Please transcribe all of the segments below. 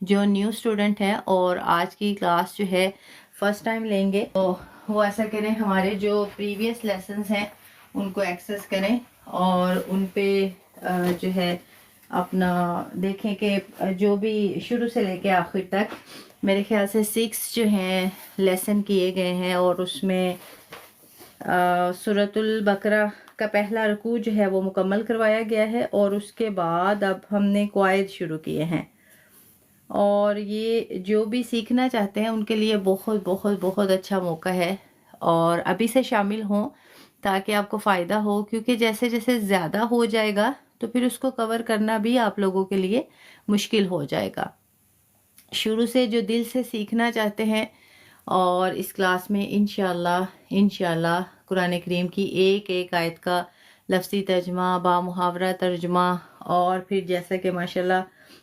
جو new student ہیں اور آج کی کلاس جو ہے فرسٹ ٹائم لیں گے تو وہ ایسا کریں، ہمارے جو پریویس لیسنز ہیں ان کو ایکسس کریں اور ان پہ جو ہے اپنا دیکھیں کہ جو بھی شروع سے لے کے آخر تک میرے خیال سے 6 جو ہیں لیسن کیے گئے ہیں، اور اس میں سورۃ البقرہ کا پہلا رکوع جو ہے وہ مکمل کروایا گیا ہے، اور اس کے بعد اب ہم نے قواعد شروع کیے ہیں۔ اور یہ جو بھی سیکھنا چاہتے ہیں ان کے لیے بہت بہت بہت اچھا موقع ہے، اور ابھی سے شامل ہوں تاکہ آپ کو فائدہ ہو، کیونکہ جیسے جیسے زیادہ ہو جائے گا تو پھر اس کو کور کرنا بھی آپ لوگوں کے لیے مشکل ہو جائے گا۔ شروع سے جو دل سے سیکھنا چاہتے ہیں، اور اس کلاس میں انشاءاللہ قرآن کریم کی ایک ایک آیت کا لفظی ترجمہ، با محاورہ ترجمہ، اور پھر جیسا کہ ماشاءاللہ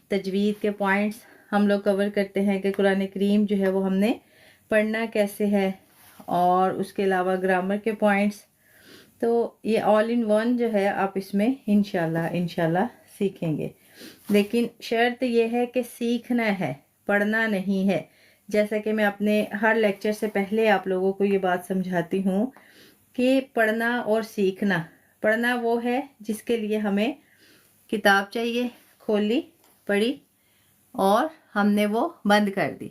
تجوید کے پوائنٹس ہم لوگ کور کرتے ہیں کہ قرآن کریم جو ہے وہ ہم نے پڑھنا کیسے ہے، اور اس کے علاوہ گرامر کے پوائنٹس، تو یہ آل ان ون جو ہے آپ اس میں انشاءاللہ سیکھیں گے۔ لیکن شرط یہ ہے کہ سیکھنا ہے، پڑھنا نہیں ہے۔ جیسا کہ میں اپنے ہر لیکچر سے پہلے آپ لوگوں کو یہ بات سمجھاتی ہوں کہ پڑھنا اور سیکھنا، پڑھنا وہ ہے جس کے لیے ہمیں کتاب چاہیے، کھولی، پڑھی اور ہم نے وہ بند کر دی۔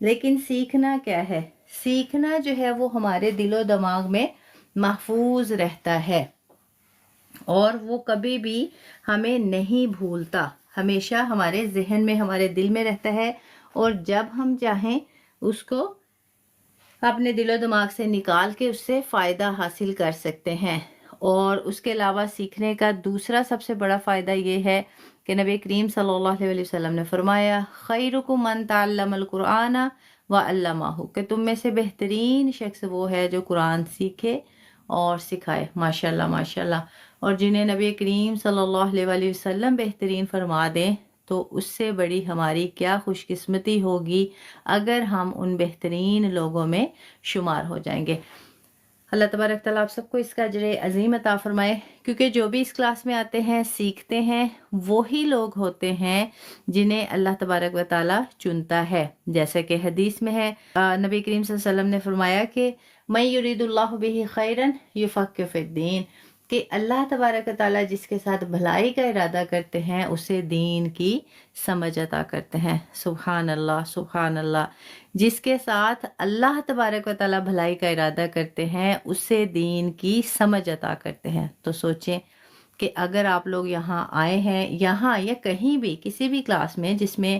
لیکن سیکھنا کیا ہے؟ سیکھنا جو ہے وہ ہمارے دل و دماغ میں محفوظ رہتا ہے، اور وہ کبھی بھی ہمیں نہیں بھولتا، ہمیشہ ہمارے ذہن میں، ہمارے دل میں رہتا ہے، اور جب ہم چاہیں اس کو اپنے دل و دماغ سے نکال کے اس سے فائدہ حاصل کر سکتے ہیں۔ اور اس کے علاوہ سیکھنے کا دوسرا سب سے بڑا فائدہ یہ ہے کہ نبی کریم صلی اللہ علیہ وسلم نے فرمایا، خیرکم من تعلم القرآن وعلمہ، کہ تم میں سے بہترین شخص وہ ہے جو قرآن سیکھے اور سکھائے۔ ماشاءاللہ ماشاءاللہ۔ اور جنہیں نبی کریم صلی اللہ علیہ وسلم بہترین فرما دیں تو اس سے بڑی ہماری کیا خوش قسمتی ہوگی اگر ہم ان بہترین لوگوں میں شمار ہو جائیں گے۔ اللہ تبارک تعالیٰ آپ سب کو اس کا اجر عظیم عطا فرمائے، کیونکہ جو بھی اس کلاس میں آتے ہیں، سیکھتے ہیں، وہی لوگ ہوتے ہیں جنہیں اللہ تبارک و تعالیٰ چنتا ہے۔ جیسا کہ حدیث میں ہے، نبی کریم صلی اللہ علیہ وسلم نے فرمایا کہ من یرید اللہ بہ خیرا یفقہ فی الدین، کہ اللہ تبارک و تعالیٰ جس کے ساتھ بھلائی کا ارادہ کرتے ہیں اسے دین کی سمجھ عطا کرتے ہیں۔ سبحان اللہ سبحان اللہ۔ جس کے ساتھ اللہ تبارک و تعالیٰ بھلائی کا ارادہ کرتے ہیں اسے دین کی سمجھ عطا کرتے ہیں۔ تو سوچیں کہ اگر آپ لوگ یہاں آئے ہیں، یہاں یا کہیں بھی کسی بھی کلاس میں جس میں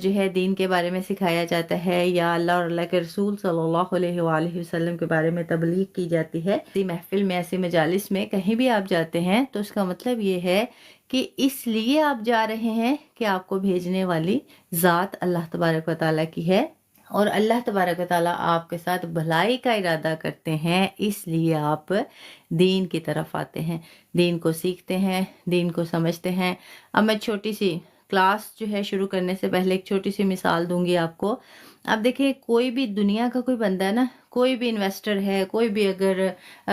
جو ہے دین کے بارے میں سکھایا جاتا ہے، یا اللہ اور اللہ کے رسول صلی اللہ علیہ وآلہ وسلم کے بارے میں تبلیغ کی جاتی ہے، ایسی محفل میں، ایسی مجالس میں کہیں بھی آپ جاتے ہیں، تو اس کا مطلب یہ ہے کہ اس لیے آپ جا رہے ہیں کہ آپ کو بھیجنے والی ذات اللہ تبارک و تعالیٰ کی ہے، اور اللہ تبارک و تعالیٰ آپ کے ساتھ بھلائی کا ارادہ کرتے ہیں، اس لیے آپ دین کی طرف آتے ہیں، دین کو سیکھتے ہیں، دین کو سمجھتے ہیں۔ اب میں چھوٹی سی کلاس جو ہے شروع کرنے سے پہلے ایک چھوٹی سی مثال دوں گی آپ کو۔ اب دیکھیں، کوئی بھی دنیا کا کوئی بندہ ہے نا، کوئی بھی انویسٹر ہے، کوئی بھی اگر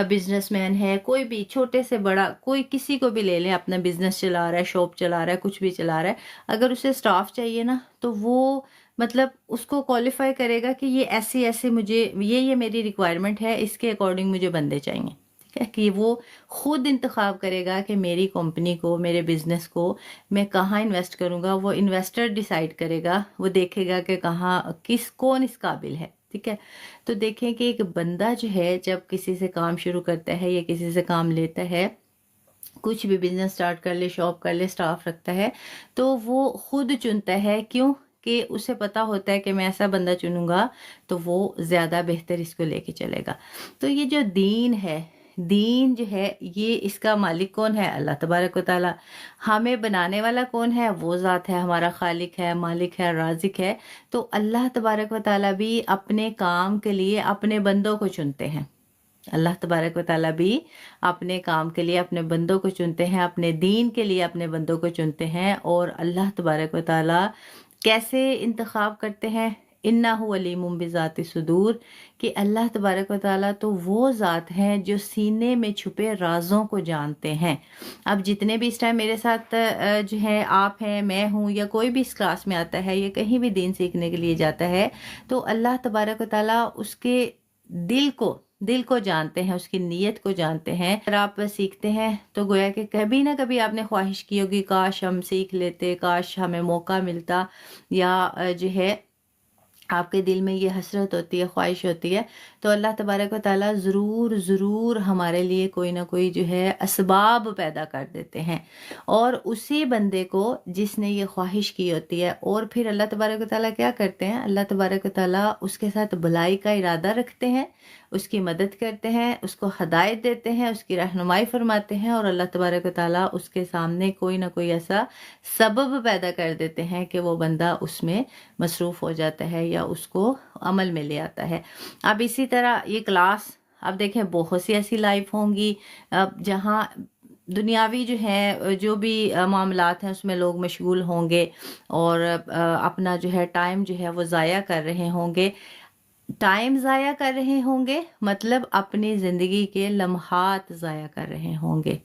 بزنس مین ہے، کوئی بھی چھوٹے سے بڑا، کوئی کسی کو بھی لے لیں، اپنا بزنس چلا رہا ہے، شاپ چلا رہا ہے، کچھ بھی چلا رہا ہے، اگر اسے سٹاف چاہیے نا تو وہ مطلب اس کو کوالیفائی کرے گا کہ یہ ایسے ایسے مجھے یہ میری ریکوائرمنٹ ہے، اس کے اکارڈنگ مجھے بندے چاہیے، ٹھیک ہے، کہ وہ خود انتخاب کرے گا کہ میری کمپنی کو، میرے بزنس کو میں کہاں انویسٹ کروں گا۔ وہ انویسٹر ڈیسائیڈ کرے گا، وہ دیکھے گا کہ کہاں کون اس قابل ہے، ٹھیک ہے۔ تو دیکھیں کہ ایک بندہ جو ہے جب کسی سے کام شروع کرتا ہے یا کسی سے کام لیتا ہے، کچھ بھی بزنس سٹارٹ کر لے، شاپ کر لے، سٹاف رکھتا ہے، تو وہ خود چنتا ہے۔ کیوں؟ کہ اسے پتا ہوتا ہے کہ میں ایسا بندہ چنوں گا تو وہ زیادہ بہتر اس کو لے کے چلے گا۔ تو یہ جو دین ہے، دین جو ہے، یہ اس کا مالک کون ہے؟ اللہ تبارک و تعالیٰ۔ ہمیں بنانے والا کون ہے؟ وہ ذات ہے، ہمارا خالق ہے، مالک ہے، رازق ہے۔ تو اللہ تبارک و تعالیٰ بھی اپنے کام کے لیے اپنے بندوں کو چنتے ہیں۔ اللہ تبارک و تعالیٰ بھی اپنے کام کے لیے اپنے بندوں کو چنتے ہیں، اپنے دین کے لیے اپنے بندوں کو چنتے ہیں۔ اور اللہ تبارک و تعالیٰ کیسے انتخاب کرتے ہیں؟ इन्नहु अलीमुम बिज़ाति सुदूर, कि अल्लाह तबारक व तआला तो वो ज़ात हैं जो सीने में छुपे राज़ों को जानते हैं। अब जितने भी इस टाइम मेरे साथ जो है आप हैं, मैं हूँ, या कोई भी इस क्लास में आता है या कहीं भी दीन सीखने के लिए जाता है, तो अल्लाह तबारक व तआला उसके दिल को जानते हैं, उसकी नीयत को जानते हैं। अगर आप सीखते हैं तो गोया कि कभी ना कभी आपने ख्वाहिश की होगी काश हम सीख लेते, काश हमें मौका मिलता, या जो है आपके दिल में ये हसरत होती है, ख्वाहिश होती है, तो अल्लाह तबारक व तआला ज़रूर हमारे लिए कोई ना कोई जो है असबाब पैदा कर देते हैं। और उसी बंदे को जिसने ये ख्वाहिश की होती है, और फिर अल्लाह तबारक व तआला क्या करते हैं, अल्लाह तबारक व तआला उसके साथ भलाई का इरादा रखते हैं, उसकी मदद करते हैं, उसको हदायत देते हैं, उसकी रहनुमाई फरमाते हैं, और अल्लाह तबारक व तआला उसके सामने कोई ना कोई ऐसा सबब पैदा कर देते हैं कि वो बंदा उसमें मसरूफ़ हो जाता है या उसको अमल में ले आता है। अब इसी तरह ये क्लास, अब देखें बहुत सी ऐसी लाइफ होंगी अब जहाँ दुनियावी जो है जो भी मामलात हैं उसमें लोग मशगूल होंगे, और अपना जो है टाइम जो है वो ज़ाया कर रहे होंगे। टाइम ज़ाया कर रहे होंगे मतलब अपनी ज़िंदगी के लम्हात ज़ाया कर रहे होंगे।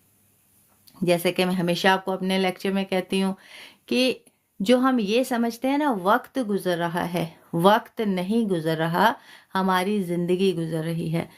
जैसे कि मैं हमेशा आपको अपने लेक्चर में कहती हूँ कि जो हम ये समझते हैं ना वक्त गुजर रहा है, वक्त नहीं गुजर रहा, हमारी ज़िंदगी गुजर रही है।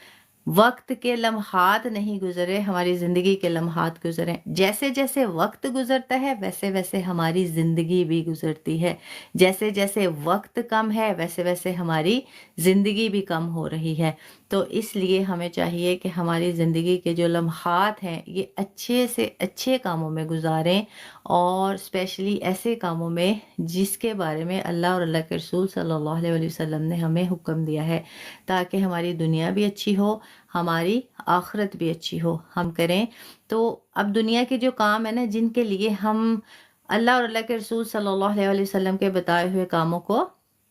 वक्त के लम्हात नहीं गुजरे, हमारी ज़िंदगी के लम्हात गुजरे। जैसे जैसे वक्त गुजरता है वैसे वैसे हमारी ज़िंदगी भी गुजरती है। जैसे जैसे वक्त कम है वैसे वैसे हमारी ज़िंदगी भी कम हो रही है। तो इसलिए हमें चाहिए कि हमारी ज़िंदगी के जो लम्हात हैं ये अच्छे से अच्छे कामों में गुजारें, और स्पेशली ऐसे कामों में जिसके बारे में अल्लाह और अल्लाह के रसूल सल्लल्लाहु अलैहि वसल्लम ने हमें हुक्म दिया है, ताकि हमारी दुनिया भी अच्छी हो, हमारी आखिरत भी अच्छी हो, हम करें। तो अब दुनिया के जो काम है ना, जिनके लिए हम अल्लाह और अल्लाह के रसूल सल्लल्लाहु अलैहि वसल्लम के बताए हुए कामों को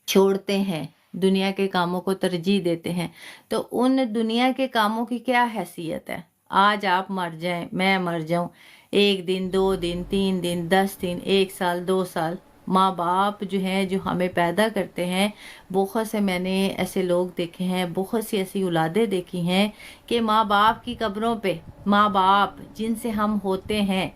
छोड़ते हैं, दुनिया के कामों को तरजीह देते हैं, तो उन दुनिया के कामों की क्या हैसियत है। आज आप मर जाएं, मैं मर जाऊं, 1 दिन 2 दिन 3 दिन 10 दिन 1 साल 2 साल, माँ बाप जो हैं जो हमें पैदा करते हैं, बहुत से मैंने ऐसे लोग देखे हैं, बहुत सी ऐसी औलादें देखी हैं कि माँ बाप की कब्रों पे, माँ बाप जिनसे हम होते हैं,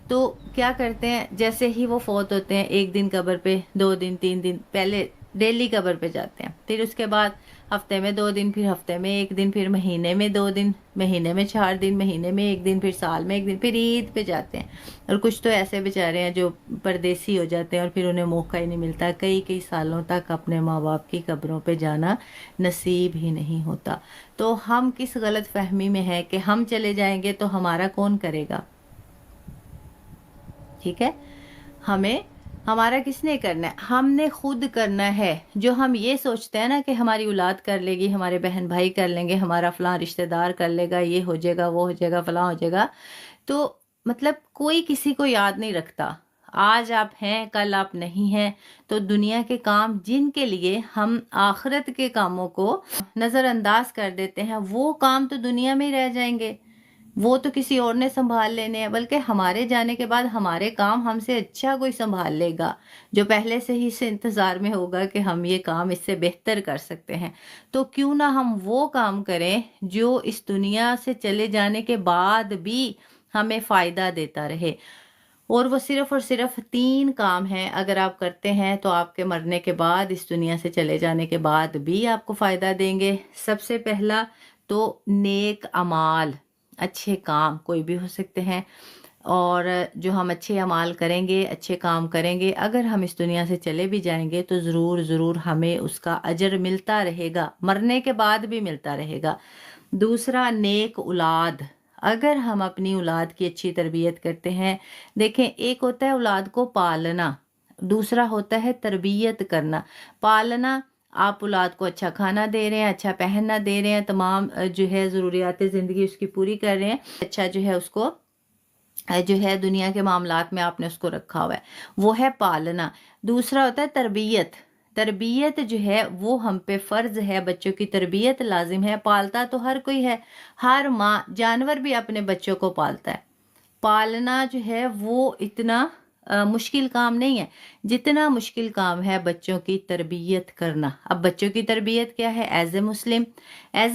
तो क्या करते हैं, जैसे ही वो फौत होते हैं 1 दिन कब्र पे, 2 दिन 3 दिन, पहले डेली कब्र पे जाते हैं, फिर उसके बाद हफ्ते में 2 दिन, फिर हफ्ते में 1 दिन, फिर महीने में 2 दिन, महीने में 4 दिन, महीने में 1 दिन, फिर साल में 1 दिन, फिर ईद पे जाते हैं। और कुछ तो ऐसे बेचारे हैं जो परदेसी हो जाते हैं और फिर उन्हें मौका ही नहीं मिलता, कई कई सालों तक अपने माँ बाप की कब्रों पे जाना नसीब ही नहीं होता। तो हम किस गलत फहमी में है कि हम चले जाएंगे तो हमारा कौन करेगा। ठीक है, हमें हमारा किसने करना है, हमने खुद करना है। जो हम ये सोचते हैं ना कि हमारी औलाद कर लेगी, हमारे बहन भाई कर लेंगे, हमारा फलां रिश्तेदार कर लेगा, ये हो जाएगा, वो हो जाएगा, फलां हो जाएगा, तो मतलब कोई किसी को याद नहीं रखता। आज आप हैं कल आप नहीं हैं, तो दुनिया के काम जिनके लिए हम आखिरत के कामों को नज़रअंदाज कर देते हैं, वो काम तो दुनिया में ही रह जाएंगे, वो तो किसी और ने संभाल लेने हैं, बल्कि हमारे जाने के बाद हमारे काम हमसे अच्छा कोई संभाल लेगा, जो पहले से ही से इंतज़ार में होगा कि हम ये काम इससे बेहतर कर सकते हैं। तो क्यों ना हम वो काम करें जो इस दुनिया से चले जाने के बाद भी हमें फ़ायदा देता रहे। और वो सिर्फ़ और सिर्फ 3 काम हैं, अगर आप करते हैं तो आपके मरने के बाद, इस दुनिया से चले जाने के बाद भी आपको फ़ायदा देंगे। सबसे पहला तो नेक अमाल, अच्छे काम कोई भी हो सकते हैं, और जो हम अच्छे अमाल करेंगे, अच्छे काम करेंगे, अगर हम इस दुनिया से चले भी जाएंगे तो ज़रूर हमें उसका अजर मिलता रहेगा, मरने के बाद भी मिलता रहेगा। दूसरा नेक औलाद, अगर हम अपनी औलाद की अच्छी तरबियत करते हैं, देखें एक होता है औलाद को पालना, दूसरा होता है तरबियत करना। पालना, आप औलाद को अच्छा खाना दे रहे हैं, अच्छा पहनना दे रहे हैं, तमाम जो है ज़रूरियात ज़िंदगी उसकी पूरी कर रहे हैं, अच्छा जो है उसको जो है दुनिया के मामलात में आपने उसको रखा हुआ है, वो है पालना। दूसरा होता है तरबियत। तरबियत जो है वो हम पे फ़र्ज़ है, बच्चों की तरबियत लाजिम है। पालता तो हर कोई है, हर माँ, जानवर भी अपने बच्चों को पालता है। पालना जो है वो इतना مشکل کام نہیں ہے جتنا مشکل کام ہے بچوں کی تربیت کرنا. اب بچوں کی تربیت کیا ہے؟ ایز اے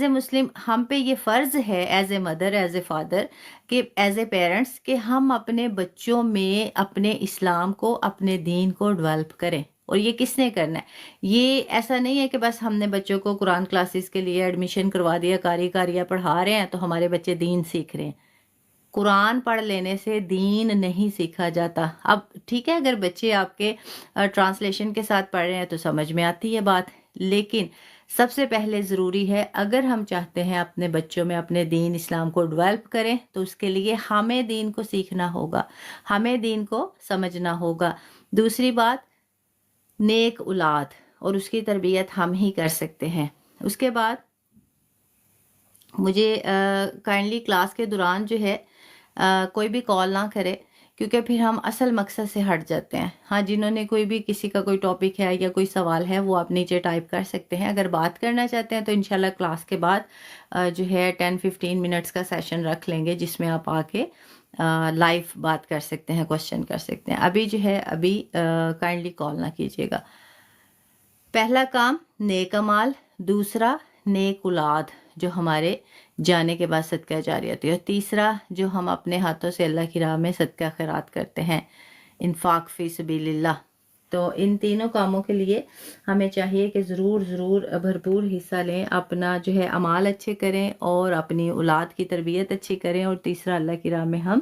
مسلم ہم پہ یہ فرض ہے as a mother as a father کہ ایز اے پیرنٹس کہ ہم اپنے بچوں میں اپنے اسلام کو اپنے دین کو ڈیولپ کریں. اور یہ کس نے کرنا ہے؟ یہ ایسا نہیں ہے کہ بس ہم نے بچوں کو قرآن کلاسز کے لیے ایڈمیشن کروا دیا، قاریہ پڑھا رہے ہیں تو ہمارے بچے دین سیکھ رہے ہیں. قرآن پڑھ لینے سے دین نہیں سیکھا جاتا. اب ٹھیک ہے اگر بچے آپ کے ٹرانسلیشن کے ساتھ پڑھ رہے ہیں تو سمجھ میں آتی ہے بات، لیکن سب سے پہلے ضروری ہے اگر ہم چاہتے ہیں اپنے بچوں میں اپنے دین اسلام کو ڈیولپ کریں تو اس کے لیے ہمیں دین کو سیکھنا ہوگا، ہمیں دین کو سمجھنا ہوگا. دوسری بات، نیک اولاد اور اس کی تربیت ہم ہی کر سکتے ہیں. اس کے بعد مجھے کائنڈلی کلاس کے دوران جو ہے کوئی بھی کال نہ کرے کیونکہ پھر ہم اصل مقصد سے ہٹ جاتے ہیں. ہاں جنہوں نے کوئی بھی کسی کا کوئی ٹاپک ہے یا کوئی سوال ہے وہ آپ نیچے ٹائپ کر سکتے ہیں. اگر بات کرنا چاہتے ہیں تو انشاءاللہ کلاس کے بعد جو ہے 10-15 منٹس کا سیشن رکھ لیں گے جس میں آپ آ کے لائیو بات کر سکتے ہیں، کوشچن کر سکتے ہیں. ابھی جو ہے کائنڈلی کال نہ کیجیے گا. پہلا کام نیک اعمال، دوسرا نیک اولاد جو ہمارے جانے کے بعد صدقہ جاریہ ہوتی ہے، اور تیسرا جو ہم اپنے ہاتھوں سے اللہ کی راہ میں صدقہ خیرات کرتے ہیں، انفاق فی سبیل اللہ. تو ان تینوں کاموں کے لیے ہمیں چاہیے کہ ضرور بھرپور حصہ لیں، اپنا جو ہے اعمال اچھے کریں اور اپنی اولاد کی تربیت اچھی کریں، اور تیسرا اللہ کی راہ میں ہم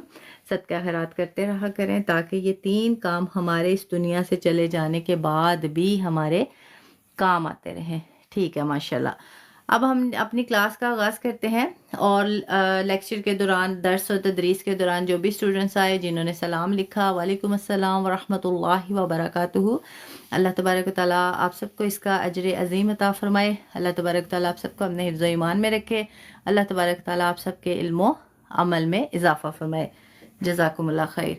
صدقہ خیرات کرتے رہا کریں تاکہ یہ تین کام ہمارے اس دنیا سے چلے جانے کے بعد بھی ہمارے کام آتے رہیں. ٹھیک ہے ماشاءاللہ. اب ہم اپنی کلاس کا آغاز کرتے ہیں، اور لیکچر کے دوران، درس و تدریس کے دوران جو بھی اسٹوڈنٹس آئے جنہوں نے سلام لکھا، وعلیکم السلام ورحمۃ اللہ وبرکاتہ، اللہ تبارک و تعالیٰ آپ سب کو اس کا اجر عظیم عطا فرمائے. اللہ تبارک و تعالیٰ آپ سب کو اپنے حفظ و ایمان میں رکھے. اللہ تبارک و تعالیٰ آپ سب کے علم و عمل میں اضافہ فرمائے. جزاکم اللہ خیر.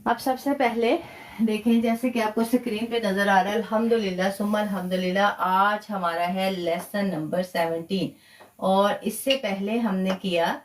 اب سب سے پہلے دیکھیں جیسے کہ آپ کو اسکرین پہ نظر آ رہا ہے، الحمدللہ ثم الحمدللہ، آج ہمارا ہے لیسن نمبر 17. اور اس سے پہلے ہم نے کیا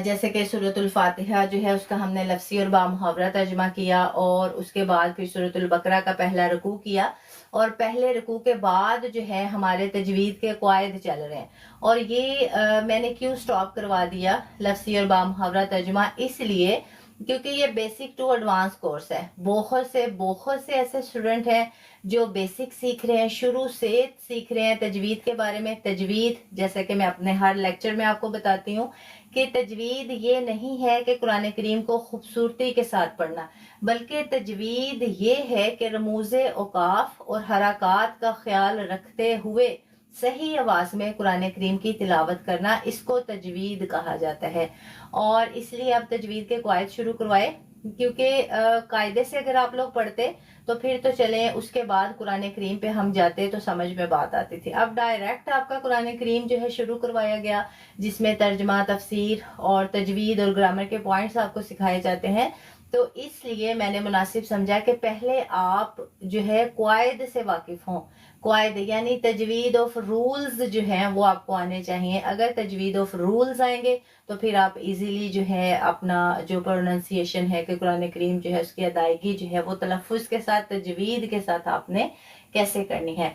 جیسے کہ سورۃ الفاتحہ جو ہے اس کا ہم نے لفظی اور بامحاورہ ترجمہ کیا، اور اس کے بعد پھر سورۃ البقرہ کا پہلا رکوع کیا، اور پہلے رکوع کے بعد جو ہے ہمارے تجوید کے قواعد چل رہے ہیں. اور یہ میں نے کیوں سٹاپ کروا دیا لفظی اور بامحاورہ ترجمہ؟ اس لیے کیونکہ یہ بیسک ٹو ایڈوانس کورس ہے. بہت سے ایسے اسٹوڈنٹ ہیں جو بیسک سیکھ رہے ہیں، شروع سے سیکھ رہے ہیں تجوید کے بارے میں. تجوید جیسے کہ میں اپنے ہر لیکچر میں آپ کو بتاتی ہوں کہ تجوید یہ نہیں ہے کہ قرآن کریم کو خوبصورتی کے ساتھ پڑھنا، بلکہ تجوید یہ ہے کہ رموز اوقاف اور حرکات کا خیال رکھتے ہوئے صحیح آواز میں قرآن کریم کی تلاوت کرنا، اس کو تجوید کہا جاتا ہے. اور اس لیے اب تجوید کے قواعد شروع کروائے، کیونکہ قاعدے سے اگر آپ لوگ پڑھتے تو پھر تو چلیں اس کے بعد قرآن کریم پہ ہم جاتے تو سمجھ میں بات آتی تھی. اب ڈائریکٹ آپ کا قرآن کریم جو ہے شروع کروایا گیا، جس میں ترجمہ، تفسیر اور تجوید اور گرامر کے پوائنٹس آپ کو سکھائے جاتے ہیں. تو اس لیے میں نے مناسب سمجھا کہ پہلے آپ جو ہے قواعد سے واقف ہوں. قواعد یعنی تجوید آف رولز جو ہیں وہ آپ کو آنے چاہیے. اگر تجوید آف رولز آئیں گے تو پھر آپ ایزیلی جو ہے اپنا جو پروننسیشن ہے کہ قرآن کریم جو ہے اس کی ادائیگی جو ہے وہ تلفظ کے ساتھ، تجوید کے ساتھ آپ نے کیسے کرنی ہے.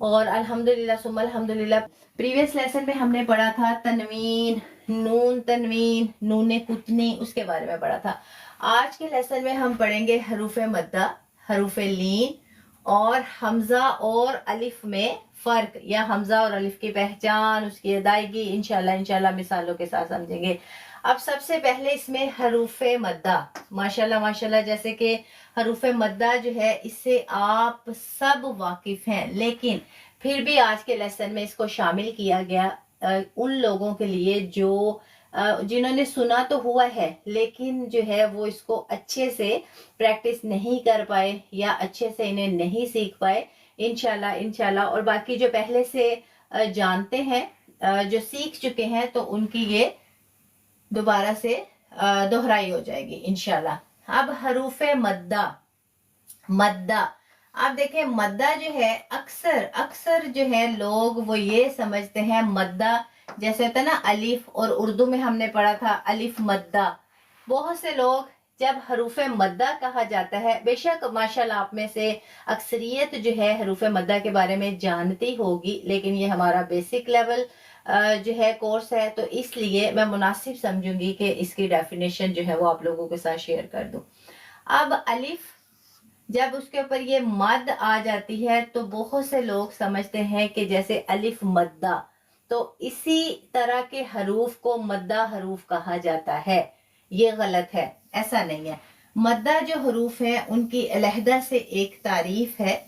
اور الحمدللہ ثم الحمدللہ پریویس لیسن میں ہم نے پڑھا تھا تنوین، نون تنوین، نون کتنی، اس کے بارے میں پڑھا تھا. آج کے لیسن میں ہم پڑھیں گے حروف مدہ، حروف لین اور حمزہ اور الف میں فرق، یا حمزہ اور الف کی پہچان، اس کی ادائیگی انشاءاللہ مثالوں کے ساتھ سمجھیں گے. اب سب سے پہلے اس میں حروف مدہ، ماشاءاللہ جیسے کہ حروف مدہ جو ہے اس سے آپ سب واقف ہیں، لیکن پھر بھی آج کے لیسن میں اس کو شامل کیا گیا ان لوگوں کے لیے جنہوں نے سنا تو ہوا ہے لیکن جو ہے وہ اس کو اچھے سے پریکٹس نہیں کر پائے یا اچھے سے انہیں نہیں سیکھ پائے. انشاءاللہ اور باقی جو پہلے سے جانتے ہیں، جو سیکھ چکے ہیں، تو ان کی یہ دوبارہ سے دہرائی ہو جائے گی انشاءاللہ. اب حروف مدہ آپ دیکھیں، مدہ جو ہے اکثر جو ہے لوگ وہ یہ سمجھتے ہیں مدہ جیسے ہوتا ہے نا الف، اور اردو میں ہم نے پڑھا تھا الف مدہ. بہت سے لوگ جب حروف مدہ کہا جاتا ہے، بے شک ماشاءاللہ آپ میں سے اکثریت جو ہے حروف مدہ کے بارے میں جانتی ہوگی، لیکن یہ ہمارا بیسک لیول جو ہے کورس ہے، تو اس لیے میں مناسب سمجھوں گی کہ اس کی ڈیفینیشن جو ہے وہ آپ لوگوں کے ساتھ شیئر کر دوں۔ اب الف جب اس کے اوپر یہ مد آ جاتی ہے تو بہت سے لوگ سمجھتے ہیں کہ جیسے الف مدہ، تو اسی طرح کے حروف کو مدہ حروف کہا جاتا ہے۔ یہ غلط ہے، ایسا نہیں ہے۔ مدہ جو حروف ہیں ان کی علیحدہ سے ایک تعریف ہے،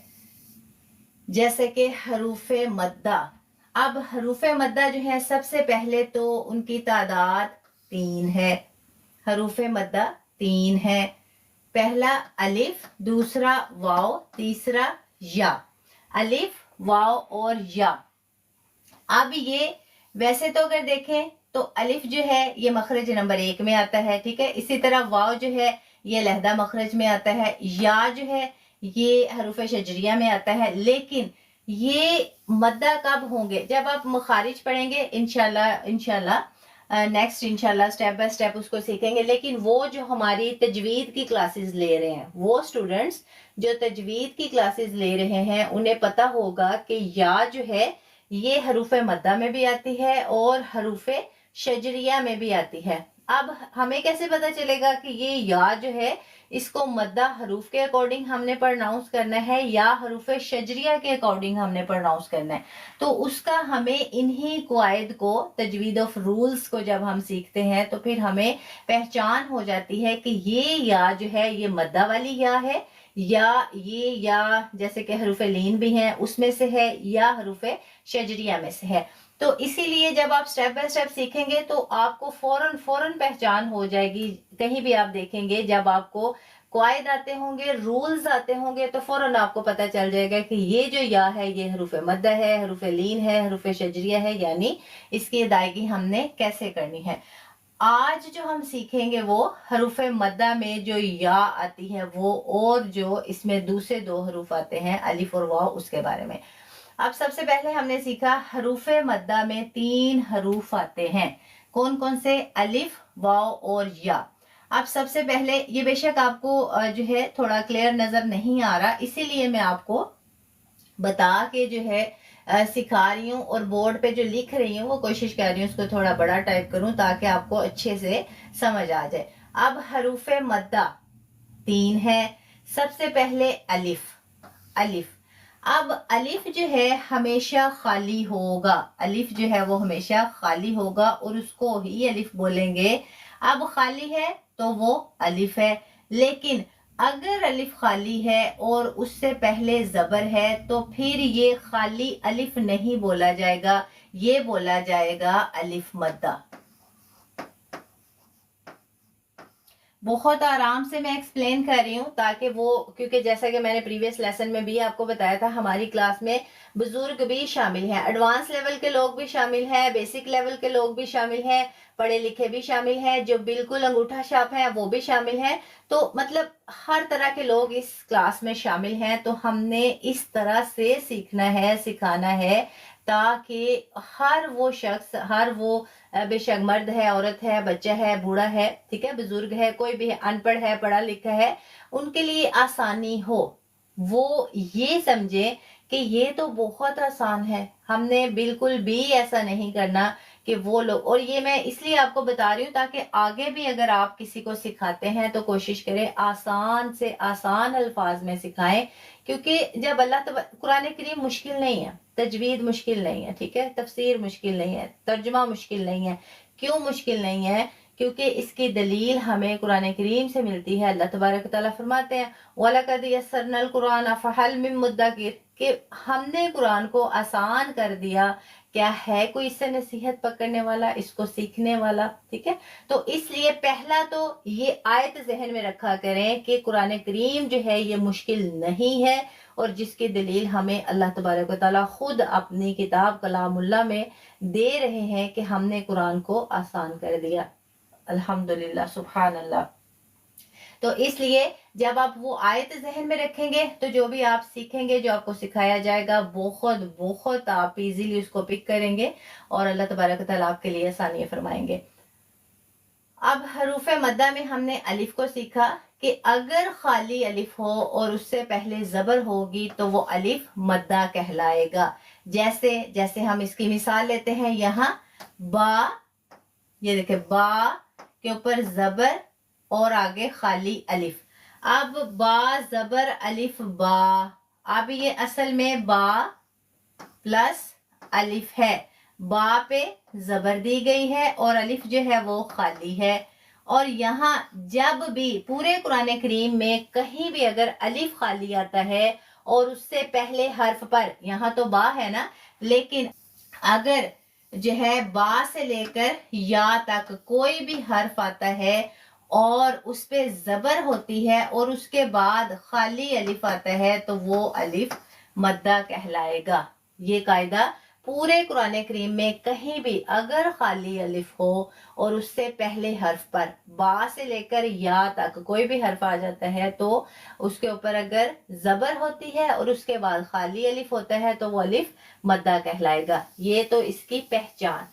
جیسے کہ حروف مدہ۔ اب حروف مدہ جو ہیں سب سے پہلے تو ان کی تعداد 3 ہے۔ حروف مدہ 3 ہے، پہلا الف، دوسرا واو، تیسرا یا۔ الف، واو اور یا۔ اب یہ ویسے تو اگر دیکھیں تو الف جو ہے یہ مخرج نمبر 1 میں آتا ہے، ٹھیک ہے، اسی طرح واو جو ہے یہ علیحدہ مخرج میں آتا ہے، یا جو ہے یہ حروف شجریہ میں آتا ہے، لیکن یہ مدہ کب ہوں گے؟ جب آپ مخارج پڑھیں گے انشاءاللہ نیکسٹ انشاءاللہ سٹیپ بائی سٹیپ اس کو سیکھیں گے، لیکن وہ جو ہماری تجوید کی کلاسز لے رہے ہیں، وہ سٹوڈنٹس جو تجوید کی کلاسز لے رہے ہیں انہیں پتا ہوگا کہ یا جو ہے یہ حروف مدہ میں بھی آتی ہے اور حروف شجریہ میں بھی آتی ہے۔ اب ہمیں کیسے پتا چلے گا کہ یہ یا جو ہے اس کو مدہ حروف کے اکارڈنگ ہم نے پرناؤنس کرنا ہے یا حروف شجریہ کے اکارڈنگ ہم نے پرناؤنس کرنا ہے؟ تو اس کا ہمیں انہی قواعد کو، تجوید آف رولز کو جب ہم سیکھتے ہیں تو پھر ہمیں پہچان ہو جاتی ہے کہ یہ یا جو ہے یہ مدہ والی یا ہے، یا یہ یا جیسے کہ حروف لین بھی ہیں اس میں سے ہے، یا حروف شجریہ میں سے ہے۔ تو اسی لیے جب آپ سٹیپ بائی سٹیپ سیکھیں گے تو آپ کو فوراً پہچان ہو جائے گی۔ کہیں بھی آپ دیکھیں گے جب آپ کو قواعد آتے ہوں گے، رولز آتے ہوں گے، تو فوراً آپ کو پتا چل جائے گا کہ یہ جو یا ہے یہ حروف مدہ ہے، حروف لین ہے، حروف شجریہ ہے، یعنی اس کی ادائیگی ہم نے کیسے کرنی ہے۔ آج جو ہم سیکھیں گے وہ حروف مدہ میں جو یا آتی ہے وہ، اور جو اس میں دوسرے 2 حروف آتے ہیں الف اور واو، اس کے بارے میں۔ اب سب سے پہلے ہم نے سیکھا حروف مدہ میں 3 حروف آتے ہیں، کون کون سے؟ الف، واو اور یا۔ اب سب سے پہلے یہ بے شک آپ کو جو ہے تھوڑا کلیئر نظر نہیں آ رہا، اسی لیے میں آپ کو بتا کے جو ہے سکھا رہی ہوں، اور بورڈ پہ جو لکھ رہی ہوں وہ کوشش کر رہی ہوں اس کو تھوڑا بڑا ٹائپ کروں تاکہ آپ کو اچھے سے سمجھ آ جائے۔ اب حروف مدہ 3 ہے، سب سے پہلے الف۔ اب الف جو ہے ہمیشہ خالی ہوگا، الف جو ہے وہ ہمیشہ خالی ہوگا اور اس کو ہی الف بولیں گے۔ اب خالی ہے تو وہ الف ہے، لیکن اگر الف خالی ہے اور اس سے پہلے زبر ہے تو پھر یہ خالی الف نہیں بولا جائے گا، یہ بولا جائے گا الف مدہ۔ بہت آرام سے میں ایکسپلین کر رہی ہوں تاکہ وہ، کیونکہ جیسا کہ میں نے پریویس لیسن میں بھی آپ کو بتایا تھا ہماری کلاس میں بزرگ بھی شامل ہیں، ایڈوانس لیول کے لوگ بھی شامل ہیں، بیسک لیول کے لوگ بھی شامل ہیں، پڑھے لکھے بھی شامل ہیں، جو بالکل انگوٹھا چھاپ ہیں وہ بھی شامل ہیں۔ تو مطلب ہر طرح کے لوگ اس کلاس میں شامل ہیں، تو ہم نے اس طرح سے سیکھنا ہے، سکھانا ہے تاکہ ہر وہ شخص، ہر وہ بے شک مرد ہے، عورت ہے، بچہ ہے، بوڑھا ہے، ٹھیک ہے، بزرگ ہے، کوئی بھی ان پڑھ ہے، پڑھا لکھا ہے، ان کے لیے آسانی ہو، وہ یہ سمجھے کہ یہ تو بہت آسان ہے، ہم نے بالکل بھی ایسا نہیں کرنا کہ وہ لوگ، اور یہ میں اس لیے آپ کو بتا رہی ہوں تاکہ آگے بھی اگر آپ کسی کو سکھاتے ہیں تو کوشش کریں آسان سے آسان الفاظ میں سکھائیں، کیونکہ جب قرآن کریم مشکل نہیں ہے، تجوید مشکل نہیں ہے، ٹھیک ہے، تفسیر مشکل نہیں ہے، ترجمہ مشکل نہیں ہے۔ کیوں مشکل نہیں ہے؟ کیونکہ اس کی دلیل ہمیں قرآن کریم سے ملتی ہے۔ اللہ تبارک و تعالیٰ فرماتے ہیں وَلَقَدْ يَسَّرْنَا الْقُرْآنَ فَهَلْ مِن مُدَّكِرٍ، کہ ہم نے قرآن کو آسان کر دیا، کیا ہے کوئی اس سے نصیحت پکڑنے والا، اس کو سیکھنے والا، ٹھیک ہے۔ تو اس لیے پہلا تو یہ آیت ذہن میں رکھا کریں کہ قرآن کریم جو ہے یہ مشکل نہیں ہے، اور جس کی دلیل ہمیں اللہ تبارک و تعالیٰ خود اپنی کتاب کلام اللہ میں دے رہے ہیں کہ ہم نے قرآن کو آسان کر دیا۔ الحمدللہ، سبحان اللہ۔ تو اس لیے جب آپ وہ آیت ذہن میں رکھیں گے تو جو بھی آپ سیکھیں گے، جو آپ کو سکھایا جائے گا، بہت آپ ایزیلی اس کو پک کریں گے، اور اللہ تبارک و تعالیٰ آپ کے لیے آسانی فرمائیں گے۔ اب حروف مدہ میں ہم نے الف کو سیکھا کہ اگر خالی الف ہو اور اس سے پہلے زبر ہوگی تو وہ الف مدہ کہلائے گا. جیسے ہم اس کی مثال لیتے ہیں. یہاں با، یہ دیکھیں با کے اوپر زبر اور آگے خالی الف. اب با زبر الف با، اب یہ اصل میں با پلس الف ہے. با پہ زبر دی گئی ہے اور الف جو ہے وہ خالی ہے. اور یہاں جب بھی پورے قرآن کریم میں کہیں بھی اگر الف خالی آتا ہے اور اس سے پہلے حرف پر، یہاں تو با ہے نا، لیکن اگر جو ہے با سے لے کر یا تک کوئی بھی حرف آتا ہے اور اس پہ زبر ہوتی ہے اور اس کے بعد خالی الف آتا ہے تو وہ الف مدہ کہلائے گا. یہ قاعدہ پورے قرآن کریم میں کہیں بھی اگر خالی الف ہو اور اس سے پہلے حرف پر با سے لے کر یا تک کوئی بھی حرف آ جاتا ہے تو اس کے اوپر اگر زبر ہوتی ہے اور اس کے بعد خالی الف ہوتا ہے تو وہ الف مدہ کہلائے گا. یہ تو اس کی پہچان.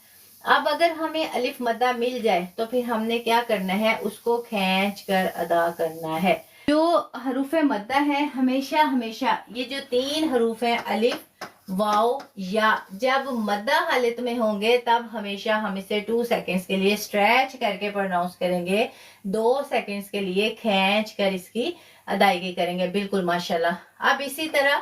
اب اگر ہمیں الف مدہ مل جائے تو پھر ہم نے کیا کرنا ہے، اس کو کھینچ کر ادا کرنا ہے. جو حروف مدہ ہے ہمیشہ یہ جو 3 حروف ہیں الف واو یا، جب مدہ حالت میں ہوں گے تب ہمیشہ ہم اسے 2 سیکنڈز کے لیے اسٹریچ کر کے پروناؤنس کریں گے، 2 سیکنڈز کے لیے کھینچ کر اس کی ادائیگی کریں گے. بالکل ماشاءاللہ. اب اسی طرح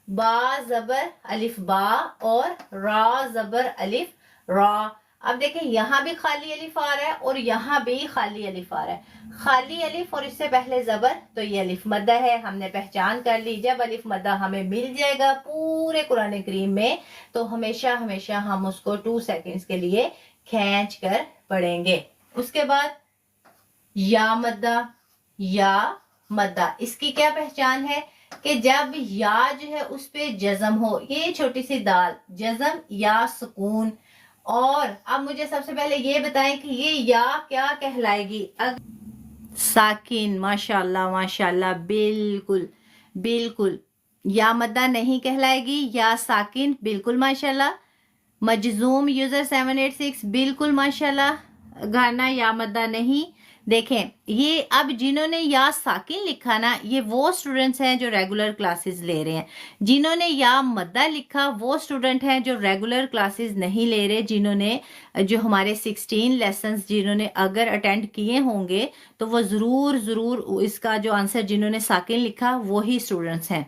با زبر الف با اور را زبر الف را. اب دیکھیں یہاں بھی خالی الف آ رہا ہے اور یہاں بھی خالی الف آ رہا ہے. خالی الف اور اس سے پہلے زبر تو یہ الف مدہ ہے. ہم نے پہچان کر لی. جب الف مدہ ہمیں مل جائے گا پورے قرآن کریم میں تو ہمیشہ ہم اس کو 2 سیکنڈز کے لیے کھینچ کر پڑھیں گے. اس کے بعد یا مدہ، اس کی کیا پہچان ہے کہ جب یا جو ہے اس پہ جزم ہو، یہ چھوٹی سی دال جزم یا سکون. اور اب مجھے سب سے پہلے یہ بتائیں کہ یہ یا کیا کہلائے گی؟ ساکن. ماشاءاللہ بالکل. یا مدہ نہیں کہلائے گی، یا ساکن. بالکل ماشاءاللہ. مجزوم یوزر 786 بالکل ماشاءاللہ. گانا یا مدہ نہیں. دیکھیں یہ اب جنہوں نے یا ساکن لکھا نا، یہ وہ سٹوڈنٹس ہیں جو ریگولر کلاسز لے رہے ہیں. جنہوں نے یا مدہ لکھا وہ سٹوڈنٹ ہیں جو ریگولر کلاسز نہیں لے رہے. جنہوں نے جو ہمارے 16 لیسنز جنہوں نے اگر اٹینڈ کیے ہوں گے تو وہ ضرور اس کا جو آنسر جنہوں نے ساکن لکھا وہی سٹوڈنٹس ہیں.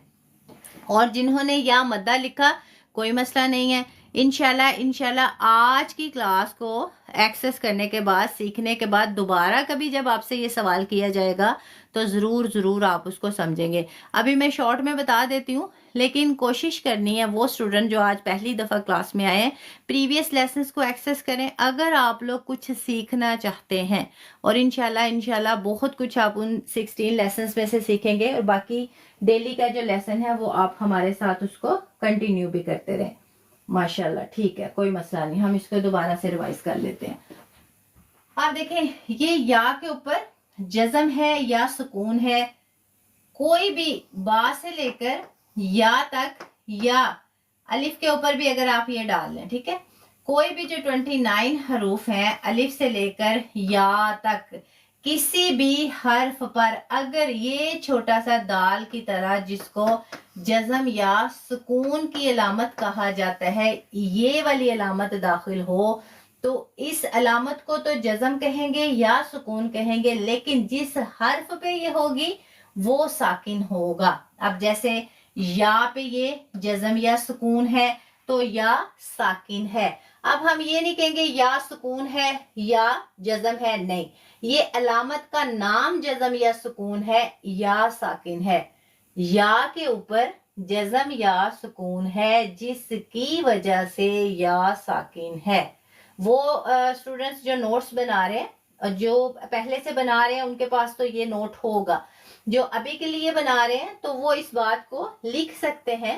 اور جنہوں نے یا مدہ لکھا کوئی مسئلہ نہیں ہے. انشاءاللہ آج کی کلاس کو ایکسس کرنے کے بعد، سیکھنے کے بعد دوبارہ کبھی جب آپ سے یہ سوال کیا جائے گا تو ضرور آپ اس کو سمجھیں گے. ابھی میں شارٹ میں بتا دیتی ہوں، لیکن کوشش کرنی ہے وہ اسٹوڈنٹ جو آج پہلی دفعہ کلاس میں آئے ہیں پریویس لیسنز کو ایکسس کریں اگر آپ لوگ کچھ سیکھنا چاہتے ہیں. اور انشاءاللہ بہت کچھ آپ ان 16 لیسنز میں سے سیکھیں گے. اور باقی ڈیلی کا جو لیسن ہے وہ آپ ہمارے ساتھ اس کو کنٹینیو بھی کرتے رہیں. ماشاءاللہ ٹھیک ہے، کوئی مسئلہ نہیں. ہم اس کو دوبارہ سے ریوائز کر لیتے ہیں. آپ دیکھیں یہ یا کے اوپر جزم ہے یا سکون ہے. کوئی بھی با سے لے کر یا تک، یا الف کے اوپر بھی اگر آپ یہ ڈال لیں، ٹھیک ہے. کوئی بھی جو 29 حروف ہیں الف سے لے کر یا تک، کسی بھی حرف پر اگر یہ چھوٹا سا دال کی طرح جس کو جزم یا سکون کی علامت کہا جاتا ہے، یہ والی علامت داخل ہو تو اس علامت کو تو جزم کہیں گے یا سکون کہیں گے، لیکن جس حرف پہ یہ ہوگی وہ ساکن ہوگا. اب جیسے یا پہ یہ جزم یا سکون ہے تو یا ساکن ہے. اب ہم یہ نہیں کہیں گے یا سکون ہے یا جزم ہے، نہیں، یہ علامت کا نام جزم یا سکون ہے یا ساکن ہے. یا کے اوپر جزم یا سکون ہے جس کی وجہ سے یا ساکن ہے. وہ اسٹوڈنٹس جو نوٹس بنا رہے ہیں، جو پہلے سے بنا رہے ہیں ان کے پاس تو یہ نوٹ ہوگا. جو ابھی کے لیے بنا رہے ہیں تو وہ اس بات کو لکھ سکتے ہیں،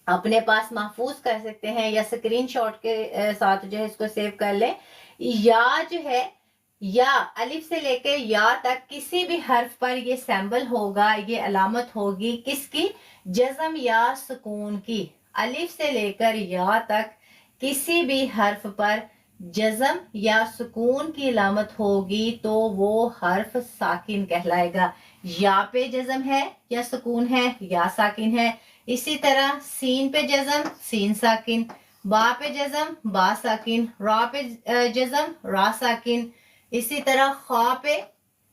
اپنے پاس محفوظ کر سکتے ہیں یا اسکرین شاٹ کے ساتھ جو ہے اس کو سیو کر لیں. یا جو ہے یا الف سے لے کے یا تک کسی بھی حرف پر یہ سیمبل ہوگا، یہ علامت ہوگی کس کی؟ جزم یا سکون کی. الف سے لے کر یا تک کسی بھی حرف پر जज़म या सुकून की अलामत होगी तो वो हर्फ साकिन कहलाएगा। या पे जज़म है या सुकून है या साकिन है। इसी तरह सीन पे जज़म सीन साकिन, बा पे जज़म बा साकिन, रा पे जज़म रा साकिन। इसी तरह खा पे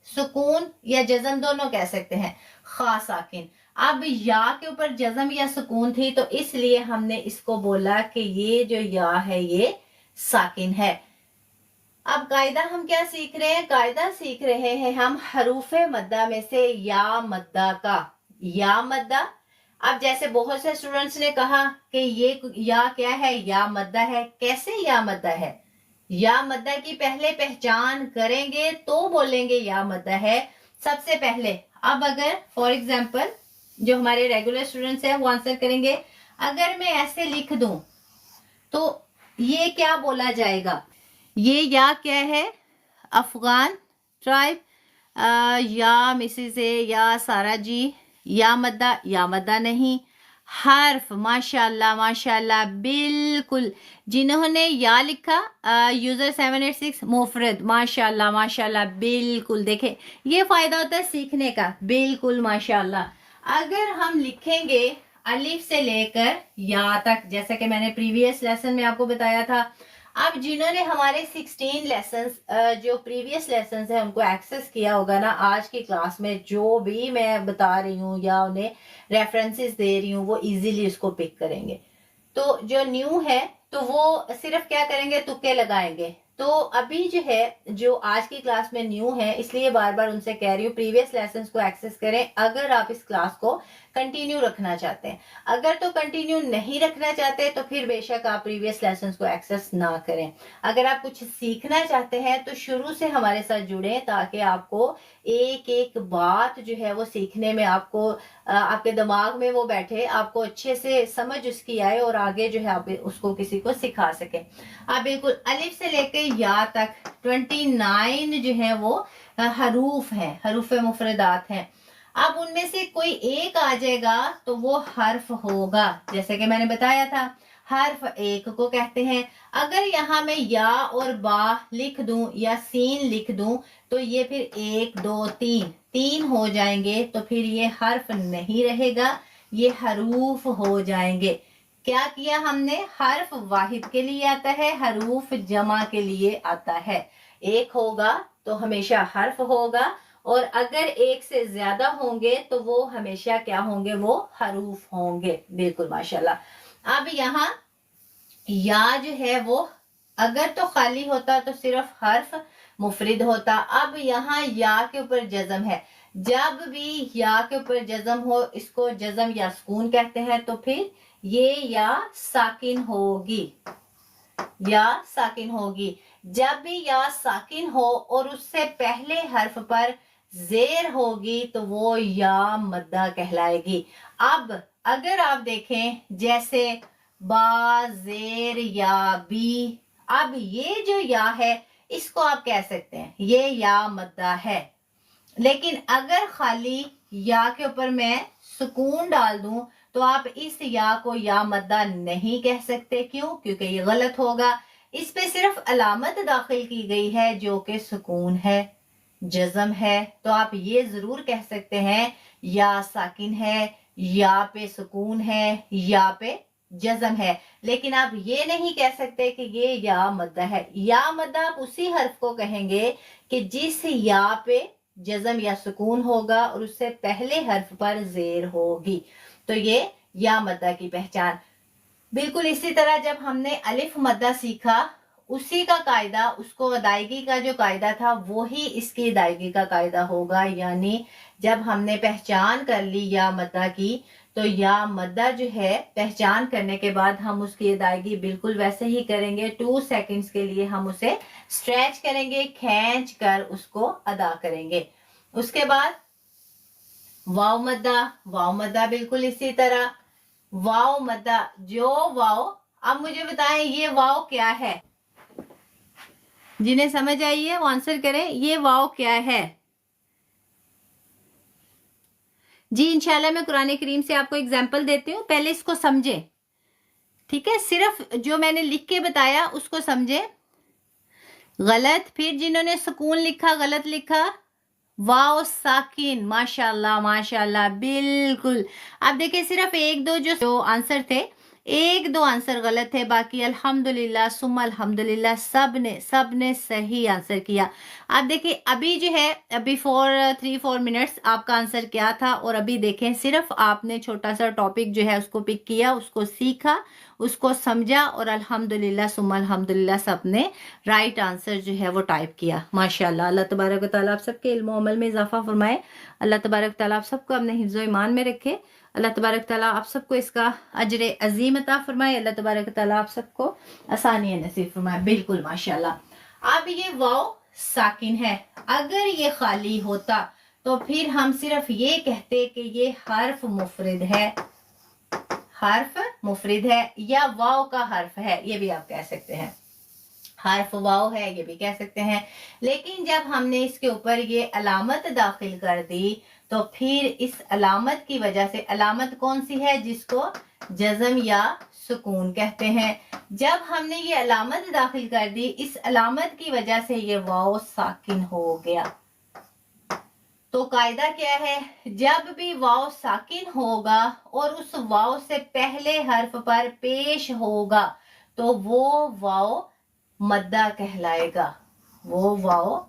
सुकून या जज़म दोनों कह सकते हैं, खा साकिन। अब या के ऊपर जज़म या सुकून थी तो इसलिए हमने इसको बोला कि ये जो या है ये साकिन है। अब कायदा हम क्या सीख रहे हैं? कायदा सीख रहे हैं हम हरूफ मद्दा में से या मद्दा का। या मद्दा, अब जैसे बहुत से स्टूडेंट्स ने कहा कि ये या क्या है? या मद्दा है। कैसे या मद्दा है? या मद्दा की पहले पहचान करेंगे तो बोलेंगे या मद्दा है सबसे पहले। अब अगर फॉर एग्जाम्पल जो हमारे रेगुलर स्टूडेंट्स हैं वो आंसर करेंगे, अगर मैं ऐसे लिख दूं तो ये क्या बोला जाएगा? ये या क्या है? अफगान ट्राइब, या मिसेस ए, या सारा जी। या मद्दा नहीं। हर्फ, माशाल्लाह माशाल्लाह, बिल्कुल। जिन्होंने या लिखा यूजर 786 मुफरद, माशाल्लाह माशाल्लाह, बिल्कुल। देखे, ये फायदा होता है सीखने का, बिल्कुल माशाल्लाह। अगर हम लिखेंगे अलिफ से लेकर या तक, जैसे कि मैंने प्रीवियस लेसन में आपको बताया था। अब जिन्होंने हमारे 16 लेसन्स जो प्रीवियस लेसन्स हैं उनको एक्सेस किया होगा ना, आज की क्लास में जो भी मैं बता रही हूँ या उन्हें रेफरेंसेस दे रही हूँ वो इजीली उसको पिक करेंगे। तो जो न्यू है तो वो सिर्फ क्या करेंगे? तुक्के लगाएंगे। तो अभी जो है, जो आज की क्लास में न्यू है, इसलिए बार बार उनसे कह रही हूँ प्रीवियस लेसन्स को एक्सेस करें अगर आप इस क्लास को कंटिन्यू रखना चाहते हैं। अगर तो कंटिन्यू नहीं रखना चाहते तो फिर बेशक आप प्रीवियस लेसन्स को एक्सेस ना करें। अगर आप कुछ सीखना चाहते हैं तो शुरू से हमारे साथ जुड़े ताकि आपको एक एक बात जो है वो सीखने में आपको आपके दिमाग में वो बैठे, आपको अच्छे से समझ उसकी आए और आगे जो है आप उसको किसी को सिखा सके। आप बिल्कुल अलिफ से लेकर या तक 29 जो है वो हरूफ है, हरूफ मुफरदात हैं। अब उनमें से कोई एक आ जाएगा तो वो हर्फ होगा। जैसे कि मैंने बताया था, हर्फ एक को कहते हैं। अगर यहाँ मैं या और बा लिख दूं या सीन लिख दूं तो ये फिर 1 2 3 हो जाएंगे, तो फिर ये हर्फ नहीं रहेगा, ये हरूफ हो जाएंगे। क्या किया हमने? हर्फ वाहिद के लिए आता है, हरूफ जमा के लिए आता है। एक होगा तो हमेशा हर्फ होगा, और अगर एक से ज्यादा होंगे तो वो हमेशा क्या होंगे? वो हरूफ होंगे। बिल्कुल माशाल्लाह। अब यहाँ या जो है वो अगर तो खाली होता तो सिर्फ हर्फ मुफरिद होता। अब यहाँ या के ऊपर जज़म है, जब भी या के ऊपर जज़म हो इसको जज़म या सुकून कहते हैं, तो फिर ये या साकिन होगी, या साकिन होगी। जब भी या साकिन हो और उससे पहले हर्फ पर जेर होगी तो वो या मद्दा कहलाएगी। अब अगर आप देखें जैसे बा जेर या बी, अब ये जो या है इसको आप कह सकते हैं ये या मद्दा है। लेकिन अगर खाली या के ऊपर मैं सुकून डाल दूं तो आप इस या को या मद्दा नहीं कह सकते। क्यों? क्योंकि ये गलत होगा। इस पे सिर्फ अलामत दाखिल की गई है जो कि सुकून है, जज़म है। तो आप ये जरूर कह सकते हैं या साकिन है, या पे सुकून है, या पे जज़म है। लेकिन आप ये नहीं कह सकते कि ये या मद्दा है। या मद्दा आप उसी हर्फ को कहेंगे कि जिस या पे जज़म या सुकून होगा और उससे पहले हर्फ पर जेर होगी, तो ये या मद्दा की पहचान। बिल्कुल इसी तरह जब हमने अलिफ मद्दा सीखा उसी का कायदा, उसको अदायगी का जो कायदा था वही इसकी अदायगी का कायदा होगा। यानी जब हमने पहचान कर ली या मद्दा की तो या मद्दा जो है पहचान करने के बाद हम उसकी अदायगी बिल्कुल वैसे ही करेंगे। 2 सेकंड्स के लिए हम उसे स्ट्रेच करेंगे, खींच कर उसको अदा करेंगे। उसके बाद वाव मद्दा बिल्कुल इसी तरह। वाव मद्दा, जो वाव, अब मुझे बताएं ये वाव क्या है? जिन्हें समझ आई है वो आंसर करें, ये वाव क्या है? जी इंशाल्लाह मैं कुरान करीम से आपको एग्जाम्पल देती हूँ, पहले इसको समझे, ठीक है? सिर्फ जो मैंने लिख के बताया उसको समझे। गलत। फिर जिन्होंने सुकून लिखा गलत लिखा। वाओ साकिन, माशाल्लाह माशाल्लाह, बिल्कुल। अब देखिए सिर्फ एक दो जो आंसर थे, एक दो आंसर गलत है, बाकी अल्हम्दुलिल्लाह सुम्मा अल्हम्दुलिल्लाह सबने सही आंसर किया। अब देखिए अभी जो है, अभी 3-4 मिनट्स आपका आंसर क्या था, और अभी देखें सिर्फ आपने छोटा सा टॉपिक जो है उसको पिक किया, उसको सीखा, उसको समझा, और अल्हम्दुलिल्लाह सुम्मा अल्हम्दुलिल्लाह सबने राइट आंसर जो है वो टाइप किया। माशाल्लाह, अल्लाह तबारक व तआला आप सबके इल्म अमल में इजाफा फरमाए। अल्लाह तबारक व तआला आप सबको अपने हिफ्ज़ व ईमान में रखे। अल्लाह तबारक ताला आप सबको इसका अजर अजीम अता फरमाए। अल्लाह तबारक ताला आप सबको आसानी नसीब फरमाए। बिल्कुल माशाल्लाह। अब ये वाओ साकिन है, अगर ये खाली होता तो फिर हम सिर्फ ये कहते कि ये हर्फ मुफरिद है, हर्फ मुफरिद है, या वाओ का हर्फ है, ये भी आप कह सकते हैं, हर्फ वाओ है ये भी कह सकते हैं। लेकिन जब हमने इसके ऊपर ये अलामत दाखिल कर दी तो फिर इस अलामत की वजह से, अलामत कौन सी है, जिसको जज़म या सुकून कहते हैं, जब हमने ये अलामत दाखिल कर दी, इस अलामत की वजह से ये वाओ साकिन हो गया। तो कायदा क्या है, जब भी वाओ साकिन होगा और उस वाओ से पहले हर्फ पर पेश होगा तो वो वाओ मद्दा कहलाएगा, वो वाओ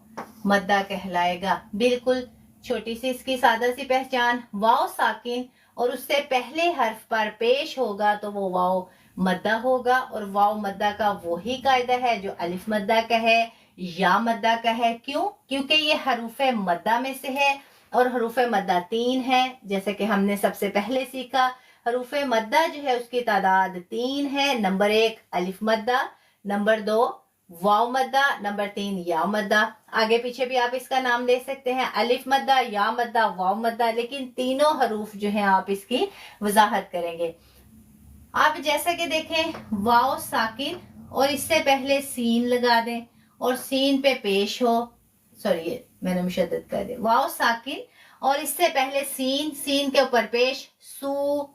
मद्दा कहलाएगा। बिल्कुल छोटी सी इसकी सादा सी पहचान, वाओ साकिन और उससे पहले हर्फ पर पेश होगा तो वो वाओ मद्दा होगा। और वाओ मद्दा का वही कायदा है जो अलिफ मद्दा का है या मद्दा का है। क्यों? क्योंकि ये हरूफे मद्दा में से है और हरूफे मद्दा 3 है, जैसे कि हमने सबसे पहले सीखा। हरूफे मद्दा जो है उसकी तादाद 3 है। नंबर 1 अलिफ मद्दा, नंबर 2 वाव मद्दा, नंबर 3 या मद्दा। आगे पीछे भी आप इसका नाम दे सकते हैं, अलिफ मद्दा, या मद्दा, वाव मद्दा, लेकिन तीनों हरूफ जो हैं आप इसकी वजाहत करेंगे। आप जैसा कि देखें वाव साकिन और इससे पहले सीन लगा दें और सीन पे पेश हो, सॉरी ये मैंने मुशद्दद कर दिया, वाव साकिन और इससे पहले सीन, सीन के ऊपर पेश सू,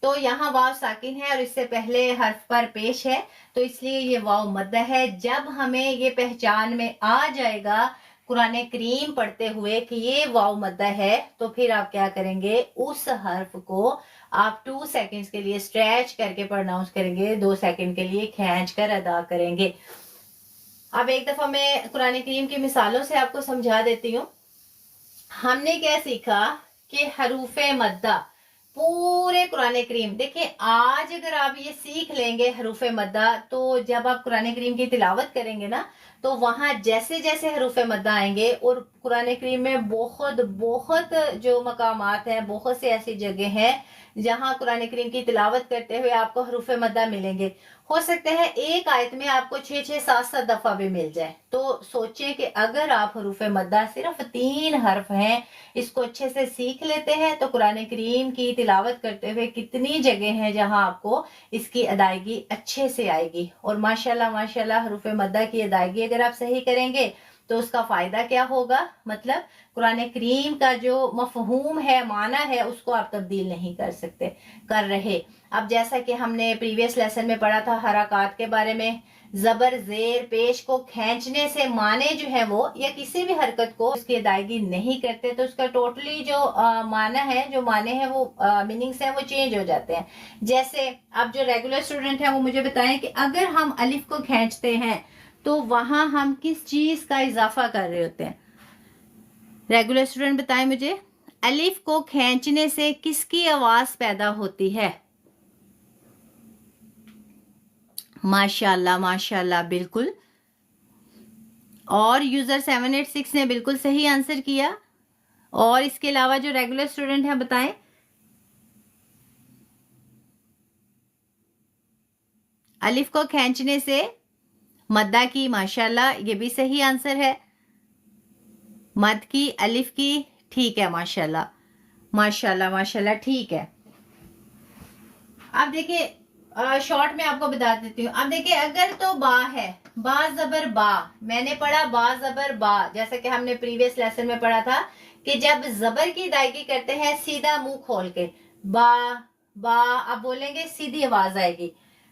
तो यहाँ वाव साकिन है और इससे पहले हर्फ पर पेश है, तो इसलिए ये वाव मद्दा है। जब हमें ये पहचान में आ जाएगा कुरान करीम पढ़ते हुए कि ये वाव मद्दा है, तो फिर आप क्या करेंगे, उस हर्फ को आप 2 सेकंड्स के लिए स्ट्रेच करके प्रोनाउंस करेंगे, 2 सेकंड के लिए खींच कर अदा करेंगे। अब एक दफा मैं कुरान करीम की मिसालों से आपको समझा देती हूँ। हमने क्या सीखा कि हरूफे मद्दा पूरे कुरान करीम, देखिए आज अगर आप ये सीख लेंगे हरूफे मद्दा, तो जब आप कुरान करीम की तिलावत करेंगे ना, तो वहां जैसे जैसे हरूफे मद्दा आएंगे, और कुरान करीम में बहुत बहुत जो मकामात हैं, बहुत से ऐसी जगह हैं जहां कुरान करीम की तिलावत करते हुए आपको हरूफे मद्दा मिलेंगे। हो सकता है एक आयत में आपको 6-6, 7-7 दफा भी मिल जाए। तो सोचें कि अगर आप हरूफे मद्दा सिर्फ 3 हर्फ हैं, इसको अच्छे से सीख लेते हैं, तो कुरान करीम की तिलावत करते हुए कितनी जगह हैं जहां आपको इसकी अदायगी अच्छे से आएगी। और माशाल्लाह माशाल्लाह हरूफे मद्दा की अदायगी अगर आप सही करेंगे तो उसका फायदा क्या होगा, मतलब कुरान करीम का जो मफहूम है, माना है, उसको आप तब्दील नहीं कर रहे। अब जैसा कि हमने प्रीवियस लेसन में पढ़ा था हरकत के बारे में, जबर जेर पेश को खींचने से माने जो है वो, या किसी भी हरकत को उसकी अदायगी नहीं करते, तो उसका टोटली जो माना है, जो माने हैं वो मीनिंग्स हैं वो चेंज हो जाते हैं। जैसे अब जो रेगुलर स्टूडेंट हैं वो मुझे बताएं कि अगर हम अलिफ को खींचते हैं तो वहां हम किस चीज का इजाफा कर रहे होते हैं? रेगुलर स्टूडेंट बताएं मुझे, अलिफ को खींचने से किसकी आवाज पैदा होती है? माशाल्लाह माशाल्लाह, बिल्कुल। और यूजर 786 ने बिल्कुल सही आंसर किया। और इसके अलावा जो रेगुलर स्टूडेंट हैं बताएं। अलिफ को खींचने से मद्दा की, माशाल्लाह ये भी सही आंसर है। मद की, अलिफ की, ठीक है, माशाल्लाह माशाल्लाह माशाल्लाह, ठीक है। अब देखिए शॉर्ट में आपको बता देती हूँ। अब देखिए अगर तो बा है, बा जबर बा, मैंने पढ़ा बा जबर बा, जैसा कि हमने प्रीवियस लेसन में पढ़ा था कि जब जबर की अदायगी करते हैं सीधा मुंह खोल के, बा बा, आप बोलेंगे सीधी आवाज आएगी।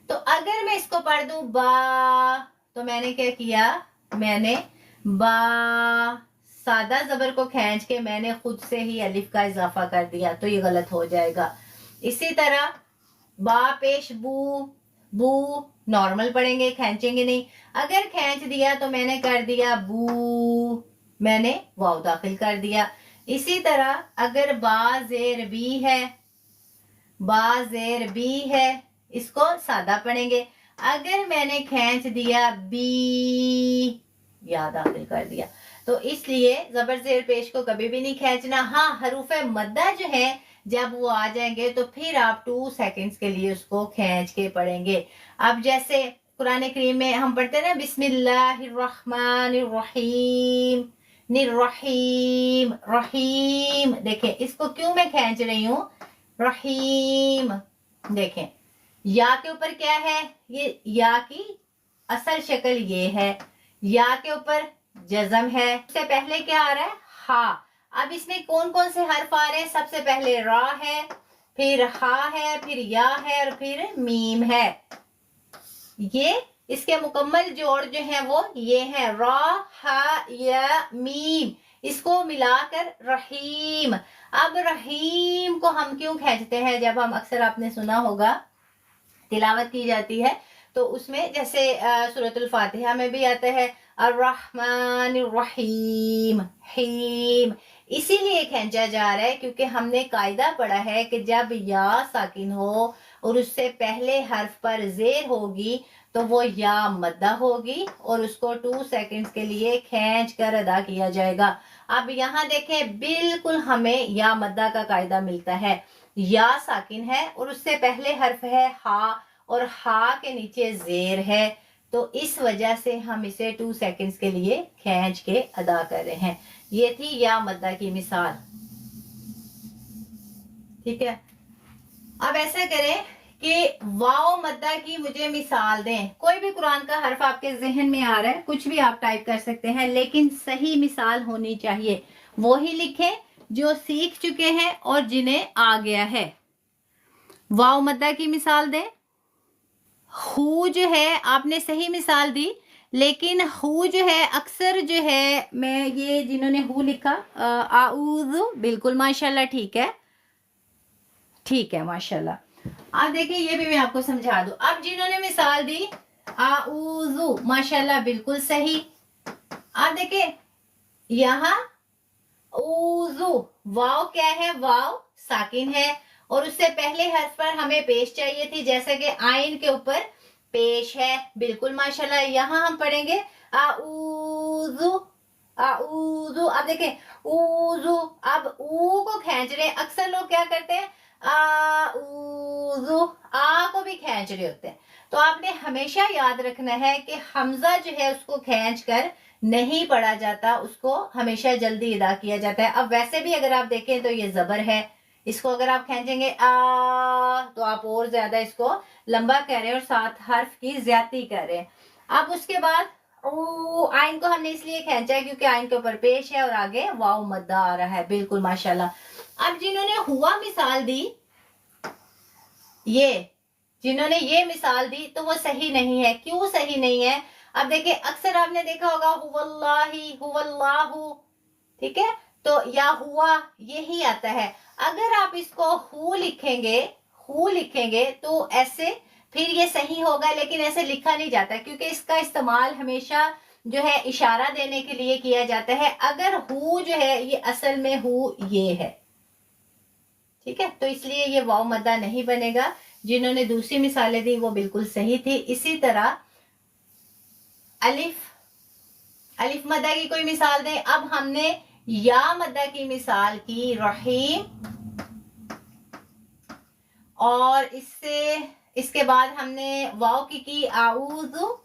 तो अगर मैं इसको पढ़ दूं बा, तो मैंने क्या किया, मैंने बा, सादा जबर को खींच के मैंने खुद से ही अलिफ का इजाफा कर दिया, तो ये गलत हो जाएगा। इसी तरह बा पेश बू, बू नॉर्मल पढ़ेंगे, खींचेंगे नहीं। अगर खींच दिया तो मैंने कर दिया बू, मैंने वाव दाखिल कर दिया। इसी तरह अगर बा जेर बी है, बा जेर बी है, इसको सादा पढ़ेंगे। अगर मैंने खींच दिया बी, या दाखिल कर दिया, तो इसलिए जबर जेर पेश को कभी भी नहीं खींचना। हाँ, हरूफे मद्दा जो है जब वो आ जाएंगे तो फिर आप 2 सेकंड्स के लिए उसको खींच के पढ़ेंगे। अब जैसे कुरान करीम में हम पढ़ते हैं ना, बिस्मिल्लाहिर्रहमानिर्रहीम, निर्रहीम, रहीम, देखें इसको क्यों मैं खींच रही हूँ, रहीम। देखें या के ऊपर क्या है, ये या की असल शक्ल ये है, या के ऊपर जज़म है, उससे पहले क्या आ रहा है, हा। अब इसमें कौन कौन से हर्फ आ रहे हैं, सबसे पहले रा है, फिर हा है, फिर या है और फिर मीम है। ये इसके मुकम्मल जोड़ जो है वो ये है, रा हा या मीम, इसको मिलाकर रहीम। अब रहीम को हम क्यों खींचते हैं, जब हम अक्सर आपने सुना होगा तिलावत की जाती है तो उसमें जैसे सूरतुल फातिहा में भी आता है अर्रहमानिर्रहीम, हीम, इसीलिए खींचा जा रहा है क्योंकि हमने कायदा पढ़ा है कि जब या साकिन हो और उससे पहले हर्फ पर जेर होगी तो वो या मद्दा होगी और उसको 2 सेकंड्स के लिए खींच कर अदा किया जाएगा। अब यहाँ देखें बिल्कुल हमें या मद्दा का कायदा मिलता है, या साकिन है और उससे पहले हर्फ है हा और हा के नीचे जेर है, तो इस वजह से हम इसे 2 सेकंड्स के लिए खींच के अदा कर रहे हैं। ये थी या मद्दा की मिसाल, ठीक है। अब ऐसा करें कि वाव मद्दा की मुझे मिसाल दें। कोई भी कुरान का हर्फ आपके जहन में आ रहा है, कुछ भी आप टाइप कर सकते हैं, लेकिन सही मिसाल होनी चाहिए। वो ही लिखें जो सीख चुके हैं और जिन्हें आ गया है। वाव मद्दा की मिसाल दें। हु जो है आपने सही मिसाल दी, लेकिन हु जो है अक्सर जो है, मैं ये जिन्होंने हु लिखा आऊज़, बिल्कुल माशाल्लाह, ठीक है, ठीक है माशाल्लाह। अब देखिए ये भी मैं आपको समझा दूं। अब जिन्होंने मिसाल दी आऊज़ु, माशाल्लाह बिल्कुल सही। अब देखिए यहाँ ऊज़ु, वाव क्या है, वाव साकिन है और उससे पहले हर्फ पर हमें पेश चाहिए थी, जैसे कि आइन के ऊपर पेश है, बिल्कुल माशाल्लाह। यहाँ हम पढ़ेंगे आऊज़ु, आऊज़ु। अब देखें ऊज़ु, अब ऊ को खींच रहे हैं। अक्सर लोग क्या करते हैं, आऊज़ु, आ को भी खींच रहे होते हैं। तो आपने हमेशा याद रखना है कि हमजा जो है उसको खींच कर नहीं पढ़ा जाता, उसको हमेशा जल्दी अदा किया जाता है। अब वैसे भी अगर आप देखें तो ये जबर है, इसको अगर आप खींचेंगे तो आप और ज्यादा इसको लंबा कर रहे हैं और 7 हर्फ की ज्यादती कर रहे हैं। अब उसके बाद आइन को हमने इसलिए खींचा है क्योंकि आइन के ऊपर पेश है और आगे वाव मद्दा आ रहा है, बिल्कुल माशाल्लाह। अब जिन्होंने हुआ मिसाल दी, ये जिन्होंने ये मिसाल दी तो वो सही नहीं है। क्यों सही नहीं है, अब देखिए अक्सर आपने देखा होगा हुवल्लाही, हुवल्लाहु, ठीक है, तो या हुआ यही आता है। अगर आप इसको हु लिखेंगे, हु लिखेंगे तो ऐसे फिर ये सही होगा, लेकिन ऐसे लिखा नहीं जाता क्योंकि इसका इस्तेमाल हमेशा जो है इशारा देने के लिए किया जाता है। अगर हु जो है ये असल में हु ये है, ठीक है, तो इसलिए ये वाव मद्दा नहीं बनेगा। जिन्होंने दूसरी मिसालें दी वो बिल्कुल सही थी। इसी तरह अलिफ, अलिफ मद्दा की कोई मिसाल दें। अब हमने या मद्दा की मिसाल की रहीम, और इसके बाद हमने वाव की आऊज़ु।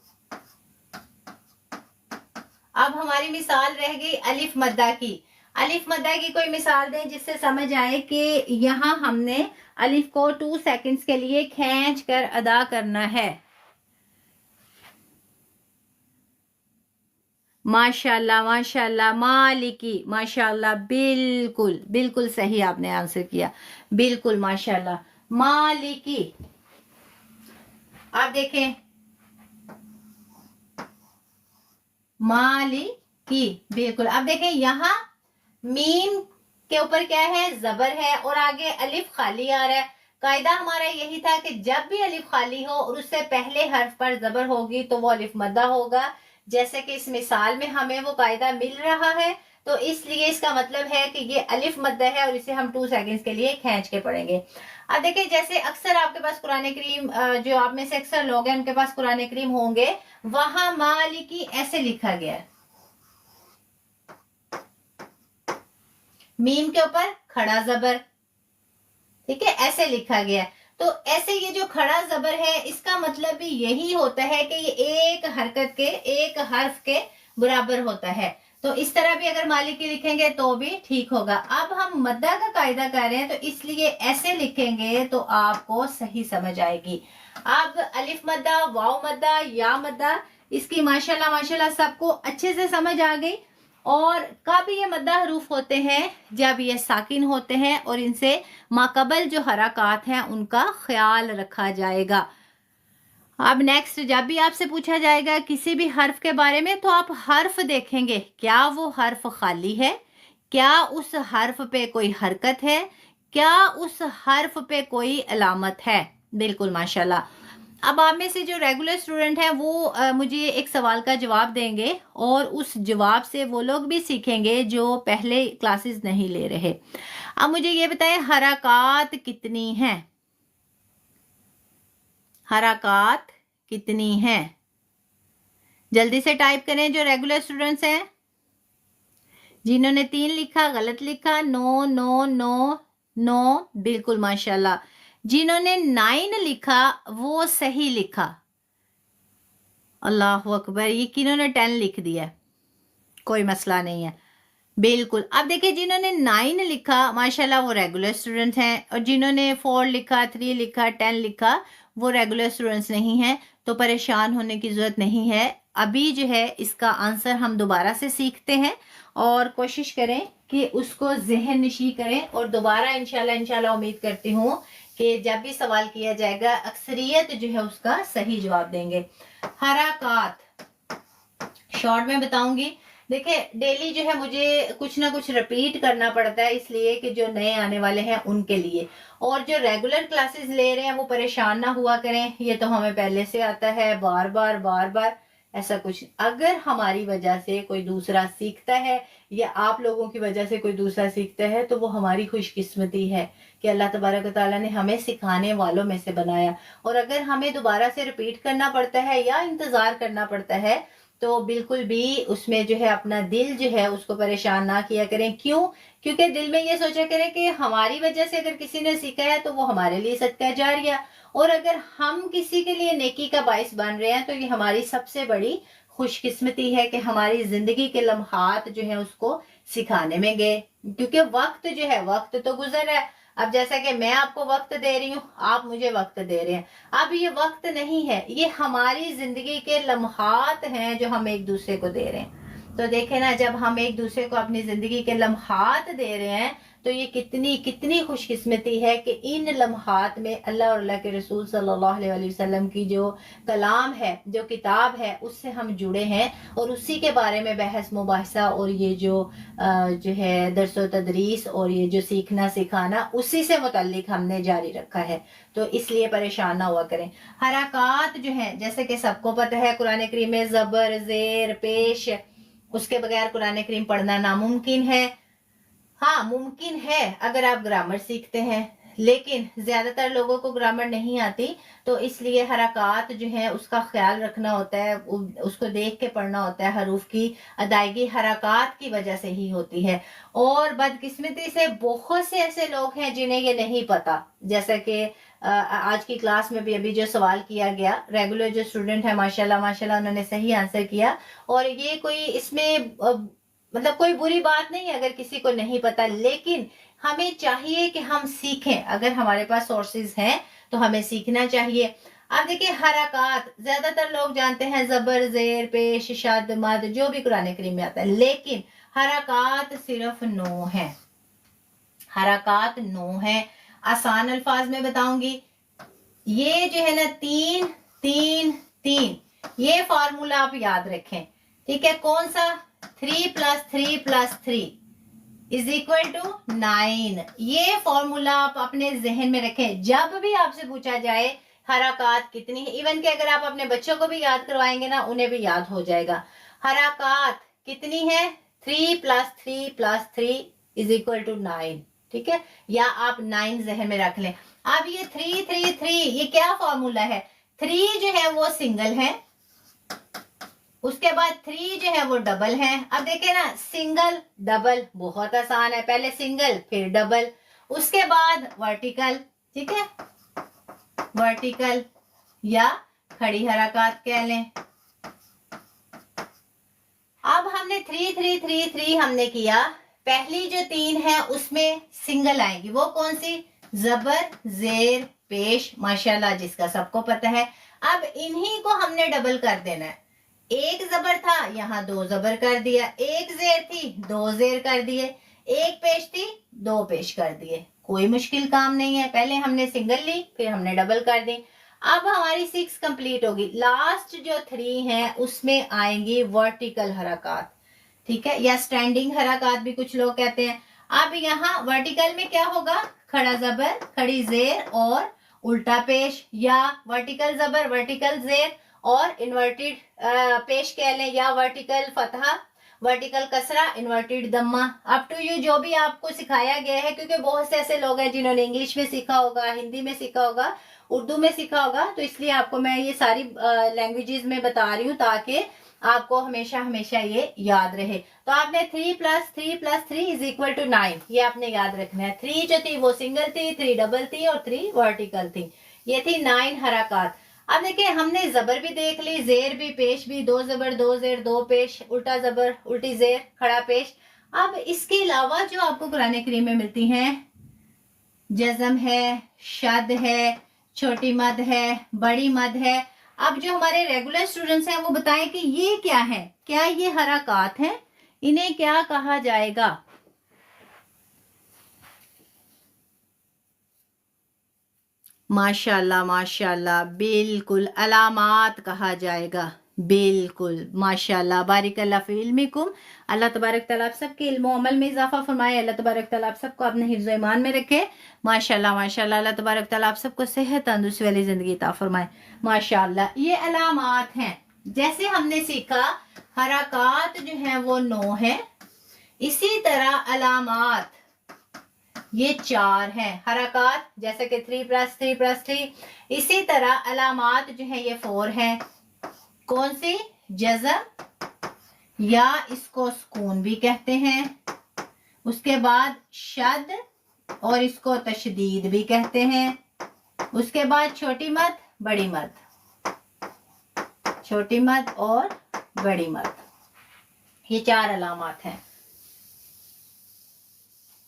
अब हमारी मिसाल रह गई अलिफ मद्दा की। अलिफ मद्दा की कोई मिसाल दें जिससे समझ आए कि यहाँ हमने अलिफ को 2 सेकंड्स के लिए खींच कर अदा करना है। माशाल्लाह माशाल्लाह, मालिकी, माशाल्लाह, बिल्कुल बिल्कुल सही आपने आंसर किया, बिल्कुल माशाल्लाह, मालिकी। आप देखें मालिकी, बिल्कुल। अब देखें यहाँ मीम के ऊपर क्या है, जबर है और आगे अलिफ खाली आ रहा है। कायदा हमारा यही था कि जब भी अलिफ खाली हो और उससे पहले हर्फ पर जबर होगी तो वो अलिफ मद्दा होगा। जैसे कि इस मिसाल में हमें वो कायदा मिल रहा है, तो इसलिए इसका मतलब है कि ये अलिफ मद्दा है और इसे हम 2 सेकंड्स के लिए खींच के पढ़ेंगे। अब देखिए, जैसे अक्सर आपके पास कुरान करीम, जो आप में से अक्सर लोग हैं उनके पास कुरान करीम होंगे, वहां मालिकी ऐसे लिखा गया है, मीम के ऊपर खड़ा जबर, ठीक है, ऐसे लिखा गया है। तो ऐसे ये जो खड़ा जबर है इसका मतलब भी यही होता है कि ये एक हरकत के, एक हर्फ के बराबर होता है। तो इस तरह भी अगर मालिकी लिखेंगे तो भी ठीक होगा। अब हम मद्दा का कायदा कर रहे हैं तो इसलिए ऐसे लिखेंगे तो आपको सही समझ आएगी। अब अलिफ मद्दा, वाव मद्दा, या मद्दा, इसकी माशाल्लाह माशाल्लाह सबको अच्छे से समझ आ गई। और कब ये मद्दा हरूफ होते हैं, जब ये साकिन होते हैं और इनसे माकबल जो हरकत हैं उनका ख्याल रखा जाएगा। अब नेक्स्ट, जब भी आपसे पूछा जाएगा किसी भी हर्फ के बारे में तो आप हर्फ देखेंगे, क्या वो हर्फ खाली है, क्या उस हर्फ पे कोई हरकत है, क्या उस हर्फ पे कोई अलामत है। बिल्कुल माशाल्लाह। अब आप में से जो रेगुलर स्टूडेंट हैं वो मुझे एक सवाल का जवाब देंगे और उस जवाब से वो लोग भी सीखेंगे जो पहले क्लासेस नहीं ले रहे। अब मुझे ये बताएं, हरकत कितनी हैं, हरकत कितनी हैं? जल्दी से टाइप करें जो रेगुलर स्टूडेंट्स हैं। जिन्होंने 3 लिखा गलत लिखा, नो नो नो नो, बिल्कुल माशाल्लाह। जिन्होंने 9 लिखा वो सही लिखा, अल्लाह अकबर। ये किन्होंने 10 लिख दिया, कोई मसला नहीं है, बिल्कुल। अब देखिए, जिन्होंने 9 लिखा माशाल्लाह वो रेगुलर स्टूडेंट हैं, और जिन्होंने 4 लिखा, 3 लिखा, 10 लिखा वो रेगुलर स्टूडेंट्स नहीं हैं। तो परेशान होने की जरूरत नहीं है। अभी जो है इसका आंसर हम दोबारा से सीखते हैं और कोशिश करें कि उसको जहन नशी करें, और दोबारा इंशाल्लाह उम्मीद करती हूँ कि जब भी सवाल किया जाएगा अक्सरियत जो है उसका सही जवाब देंगे। हरकत शॉर्ट में बताऊंगी। देखिए, डेली जो है मुझे कुछ ना कुछ रिपीट करना पड़ता है, इसलिए कि जो नए आने वाले हैं उनके लिए, और जो रेगुलर क्लासेस ले रहे हैं वो परेशान ना हुआ करें, ये तो हमें पहले से आता है, बार बार ऐसा कुछ। अगर हमारी वजह से कोई दूसरा सीखता है या आप लोगों की वजह से कोई दूसरा सीखता है तो वो हमारी खुशकिस्मती है कि अल्लाह तबारक व तआला ने हमें सिखाने वालों में से बनाया। और अगर हमें दोबारा से रिपीट करना पड़ता है या इंतजार करना पड़ता है तो बिल्कुल भी उसमें जो है अपना दिल जो है उसको परेशान ना किया करें। क्यों? क्योंकि दिल में ये सोचा करें कि हमारी वजह से अगर किसी ने सीखा है तो वो हमारे लिए सदका जारिया, और अगर हम किसी के लिए नेकी का बाइस बन रहे हैं तो ये हमारी सबसे बड़ी खुशकिस्मती है कि हमारी जिंदगी के लम्हात जो है उसको सिखाने में गए। क्योंकि वक्त जो है, वक्त तो गुजर है। अब जैसा कि मैं आपको वक्त दे रही हूँ, आप मुझे वक्त दे रहे हैं, अब ये वक्त नहीं है, ये हमारी जिंदगी के लम्हात हैं जो हम एक दूसरे को दे रहे हैं। तो देखे ना, जब हम एक दूसरे को अपनी जिंदगी के लम्हात दे रहे हैं तो ये कितनी कितनी खुशकिस्मती है कि इन लम्हात में अल्लाह और अल्लाह के रसूल सल्लल्लाहु अलैहि वसल्लम की जो कलाम है, जो किताब है, उससे हम जुड़े हैं और उसी के बारे में बहस मुबाहिसा और ये जो है दर्स व तदरीस और ये जो सीखना सिखाना उसी से मुतल्लिक हमने जारी रखा है। तो इसलिए परेशान ना हुआ करें। हरकत जो है, जैसे कि सबको पता है कुरान करीम में जबर, जेर, पेश, उसके बगैर कुरान करीम पढ़ना नामुमकिन है। हाँ, मुमकिन है अगर आप ग्रामर सीखते हैं, लेकिन ज्यादातर लोगों को ग्रामर नहीं आती, तो इसलिए हरकत जो है उसका ख्याल रखना होता है, उसको देख के पढ़ना होता है। हरूफ की अदायगी हरकत की वजह से ही होती है। और बदकिस्मती से बहुत से ऐसे लोग हैं जिन्हें ये नहीं पता, जैसा कि आज की क्लास में भी अभी जो सवाल किया गया, रेगुलर जो स्टूडेंट है माशाल्लाह माशाल्लाह उन्होंने सही आंसर किया। और ये कोई इसमें मतलब कोई बुरी बात नहीं है अगर किसी को नहीं पता, लेकिन हमें चाहिए कि हम सीखें। अगर हमारे पास सोर्सेज हैं तो हमें सीखना चाहिए। अब देखिए, हरकत ज्यादातर लोग जानते हैं जबर, जेर, पेश, शद, मद, जो भी कुरान करीम में आता है, लेकिन हरकत सिर्फ 9 है। हरकत 9 है। आसान अल्फाज में बताऊंगी, ये जो है ना 3 3 3, ये फार्मूला आप याद रखें। ठीक है, कौन सा? 3 + 3 + 3 = 9। ये फॉर्मूला आप अपने जहन में रखें, जब भी आपसे पूछा जाए हरकत कितनी है, इवन कि अगर आप अपने बच्चों को भी याद करवाएंगे ना, उन्हें भी याद हो जाएगा। हरकत कितनी है? 3 + 3 + 3 = 9। ठीक है, या आप 9 जहन में रख लें। अब ये 3 3 3 ये क्या फॉर्मूला है? 3 जो है वो सिंगल है, उसके बाद 3 जो है वो डबल है। अब देखें ना, सिंगल डबल बहुत आसान है, पहले सिंगल फिर डबल, उसके बाद वर्टिकल। ठीक है, वर्टिकल या खड़ी हरकत कह लें। अब हमने 3 3 3 3 हमने किया, पहली जो 3 है उसमें सिंगल आएगी, वो कौन सी? जबर जेर पेश, माशाल्लाह, जिसका सबको पता है। अब इन्हीं को हमने डबल कर देना है। एक जबर था, यहाँ 2 जबर कर दिया, एक जेर थी 2 जेर कर दिए, एक पेश थी 2 पेश कर दिए। कोई मुश्किल काम नहीं है, पहले हमने सिंगल ली फिर हमने डबल कर दी। अब हमारी 6 कंप्लीट होगी, लास्ट जो 3 है उसमें आएंगी वर्टिकल हरकत। ठीक है, या स्टैंडिंग हरकत भी कुछ लोग कहते हैं। अब यहाँ वर्टिकल में क्या होगा? खड़ा जबर, खड़ी जेर और उल्टा पेश, या वर्टिकल जबर, वर्टिकल जेर और इन्वर्टेड पेश कह लें, या वर्टिकल फतहा, वर्टिकल कसरा, इन्वर्टेड दम्मा। अप टू यू, जो भी आपको सिखाया गया है, क्योंकि बहुत से ऐसे लोग हैं जिन्होंने इंग्लिश में सीखा होगा, हिंदी में सीखा होगा, उर्दू में सीखा होगा, तो इसलिए आपको मैं ये सारी लैंग्वेजेस में बता रही हूँ ताकि आपको हमेशा हमेशा ये याद रहे। तो आपने 3 + 3 + 3 = 9, ये आपने याद रखना है। 3 जो थी वो सिंगल थी, 3 डबल थी और 3 वर्टिकल थी, ये थी 9 हरकत। अब देखिए, हमने जबर भी देख ली, जेर भी, पेश भी, 2 जबर 2 जेर 2 पेश, उल्टा जबर उल्टी जेर खड़ा पेश। अब इसके अलावा जो आपको कुरान करीम में मिलती हैं, जज़म है, शद है, छोटी मद है, बड़ी मद है। अब जो हमारे रेगुलर स्टूडेंट्स हैं वो बताएं कि ये क्या है, क्या ये हरकत हैं, इन्हें क्या कहा जाएगा? माशाल्लाह माशाल्लाह, बिल्कुल अलामात कहा जाएगा, बिल्कुल माशाल्लाह, बारिकल्लाह फी इल्मिकुम। अल्लाह तबारक तआला आप सबके इल्म और अमल में इजाफा फरमाए, अल्लाह तबारक तआला आप सबको अपने हिफ्ज़ व ईमान में रखे, माशाल्लाह माशाल्लाह। अल्लाह तबारक तआला आप सबको सेहत तंदुरुस्ती वाली जिंदगी अता फरमाए, माशाल्लाह। ये अलामात हैं, जैसे हमने सीखा हरकत जो है वो 9 है, इसी तरह अलामात ये 4 हैं। हरकत जैसे कि 3 + 3 + 3, इसी तरह अलामात जो है ये 4 हैं। कौन सी? जज़म, या इसको सुकून भी कहते हैं, उसके बाद शद और इसको तशदीद भी कहते हैं, उसके बाद छोटी मद, बड़ी मद, छोटी मद और बड़ी मद, ये 4 अलामात हैं।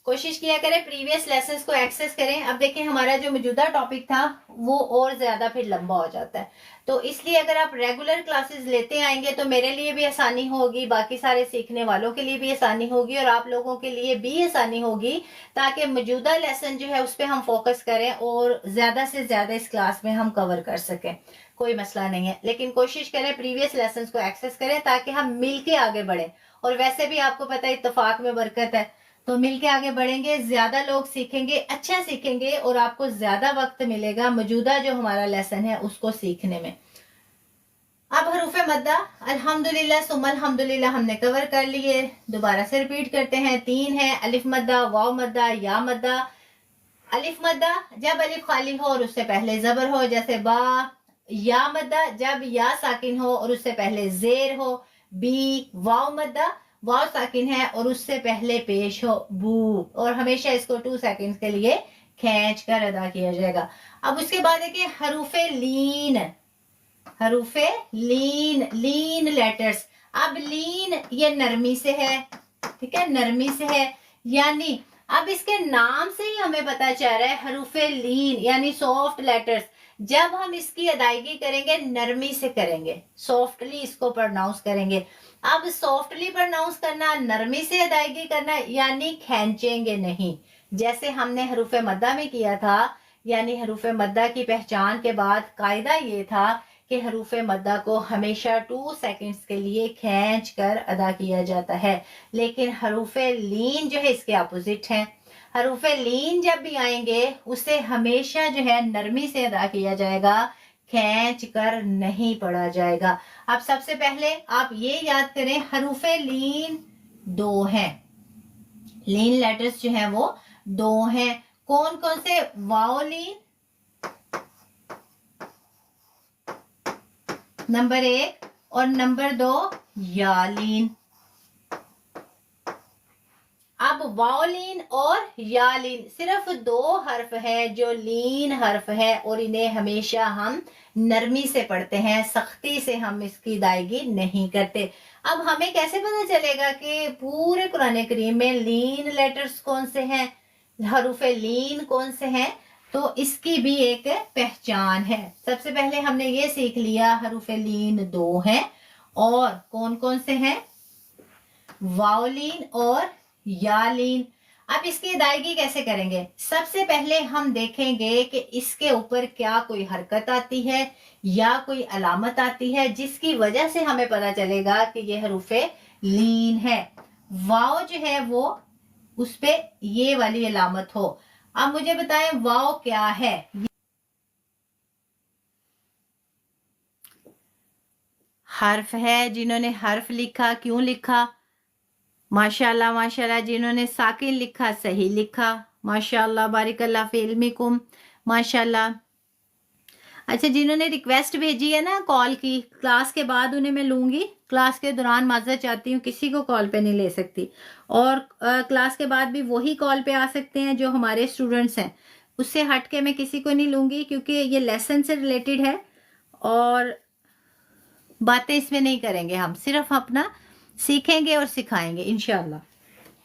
कोशिश किया करें प्रीवियस लेसन्स को एक्सेस करें। अब देखें, हमारा जो मौजूदा टॉपिक था वो और ज्यादा फिर लंबा हो जाता है, तो इसलिए अगर आप रेगुलर क्लासेस लेते आएंगे तो मेरे लिए भी आसानी होगी, बाकी सारे सीखने वालों के लिए भी आसानी होगी और आप लोगों के लिए भी आसानी होगी, ताकि मौजूदा लेसन जो है उस पर हम फोकस करें और ज्यादा से ज्यादा इस क्लास में हम कवर कर सकें। कोई मसला नहीं है, लेकिन कोशिश करें प्रीवियस लेसन्स को एक्सेस करें ताकि हम मिल के आगे बढ़े। और वैसे भी आपको पता है इत्तेफाक में बरकत है, तो मिलके आगे बढ़ेंगे, ज्यादा लोग सीखेंगे, अच्छा सीखेंगे और आपको ज्यादा वक्त मिलेगा मौजूदा जो हमारा लेसन है उसको सीखने में। अब हरूफ मद्दा अल्हम्दुलिल्लाह सुम्मा अल्हम्दुलिल्लाह हमने कवर कर लिए, दोबारा से रिपीट करते हैं। 3 है, अलिफ मद्दा, वाव मद्दा, या मद्दा। अलिफ मद्दा जब अलिफ खाली हो और उससे पहले जबर हो, जैसे बा। या मद्दा जब या साकिन हो और उससे पहले जेर हो, बी। वाव मद्दा वाव साकिन है और उससे पहले पेश हो, बू। और हमेशा इसको 2 सेकंड्स के लिए खींच कर अदा किया जाएगा। अब उसके बाद है कि हरूफे लीन, हरूफे लीन, लीन लेटर्स। अब लीन ये नरमी से है, ठीक है, नरमी से है, यानी अब इसके नाम से ही हमें पता चल रहा है हरूफे लीन यानी सॉफ्ट लेटर्स। जब हम इसकी अदायगी करेंगे नरमी से करेंगे, सॉफ्टली इसको प्रोनाउंस करेंगे। अब सॉफ्टली प्रोनाउंस करना, नरमी से अदायगी करना, यानी खींचेंगे नहीं, जैसे हमने हरूफ मद्दा में किया था। यानी हरूफ मद्दा की पहचान के बाद कायदा ये था کہ حروف مدہ کو ہمیشہ 2 سیکنڈز کے لیے کھینچ کر ادا کیا جاتا ہے، لیکن حروف لین جو ہے اس کے اپوزٹ ہیں۔ حروف لین جب بھی آئیں گے اسے ہمیشہ جو ہے نرمی سے ادا کیا جائے گا، کھینچ کر نہیں پڑھا جائے گا۔ اب سب سے پہلے آپ یہ یاد کریں، حروف لین 2 ہیں، لین لیٹرز جو ہیں وہ 2 ہیں۔ کون کون سے؟ واو لین نمبر 1 اور نمبر 2 یا لین۔ اب واو لین اور یا لین صرف 2 حرف ہیں جو لین حرف ہے، اور انہیں ہمیشہ ہم نرمی سے پڑھتے ہیں، سختی سے ہم اس کی ادائیگی نہیں کرتے۔ اب ہمیں کیسے پتہ چلے گا کہ پورے قرآن کریم میں لین لیٹرز کون سے ہیں، حروف لین کون سے ہیں؟ تو اس کی بھی ایک پہچان ہے۔ سب سے پہلے ہم نے یہ سیکھ لیا حروف لین 2 ہیں، اور کون کون سے ہیں؟ واو لین اور یا لین۔ اب اس کی ادائیگی کیسے کریں گے؟ سب سے پہلے ہم دیکھیں گے کہ اس کے اوپر کیا کوئی حرکت آتی ہے یا کوئی علامت آتی ہے جس کی وجہ سے ہمیں پتہ چلے گا کہ یہ حروف لین ہے۔ واو جو ہے وہ اس پہ یہ والی علامت ہو۔ اب مجھے بتائیں واو کیا ہے؟ حرف ہے۔ جنہوں نے حرف لکھا کیوں لکھا؟ ماشاءاللہ ماشاءاللہ۔ جنہوں نے ساکن لکھا صحیح لکھا، ماشاءاللہ بارک اللہ فی علمکم، ماشاءاللہ۔ اچھا، جنہوں نے ریکویسٹ بھیجی ہے نا کال کی، کلاس کے بعد انہیں میں لوں گی، کلاس کے دوران معذرت چاہتی ہوں، کسی کو کال پہ نہیں لے سکتی، اور کلاس کے بعد بھی وہی کال پہ آ سکتے ہیں جو ہمارے اسٹوڈنٹس ہیں، اس سے ہٹ کے میں کسی کو نہیں لوں گی، کیونکہ یہ لیسن سے ریلیٹڈ ہے اور باتیں اس میں نہیں کریں گے، ہم صرف اپنا سیکھیں گے اور سکھائیں گے انشاءاللہ۔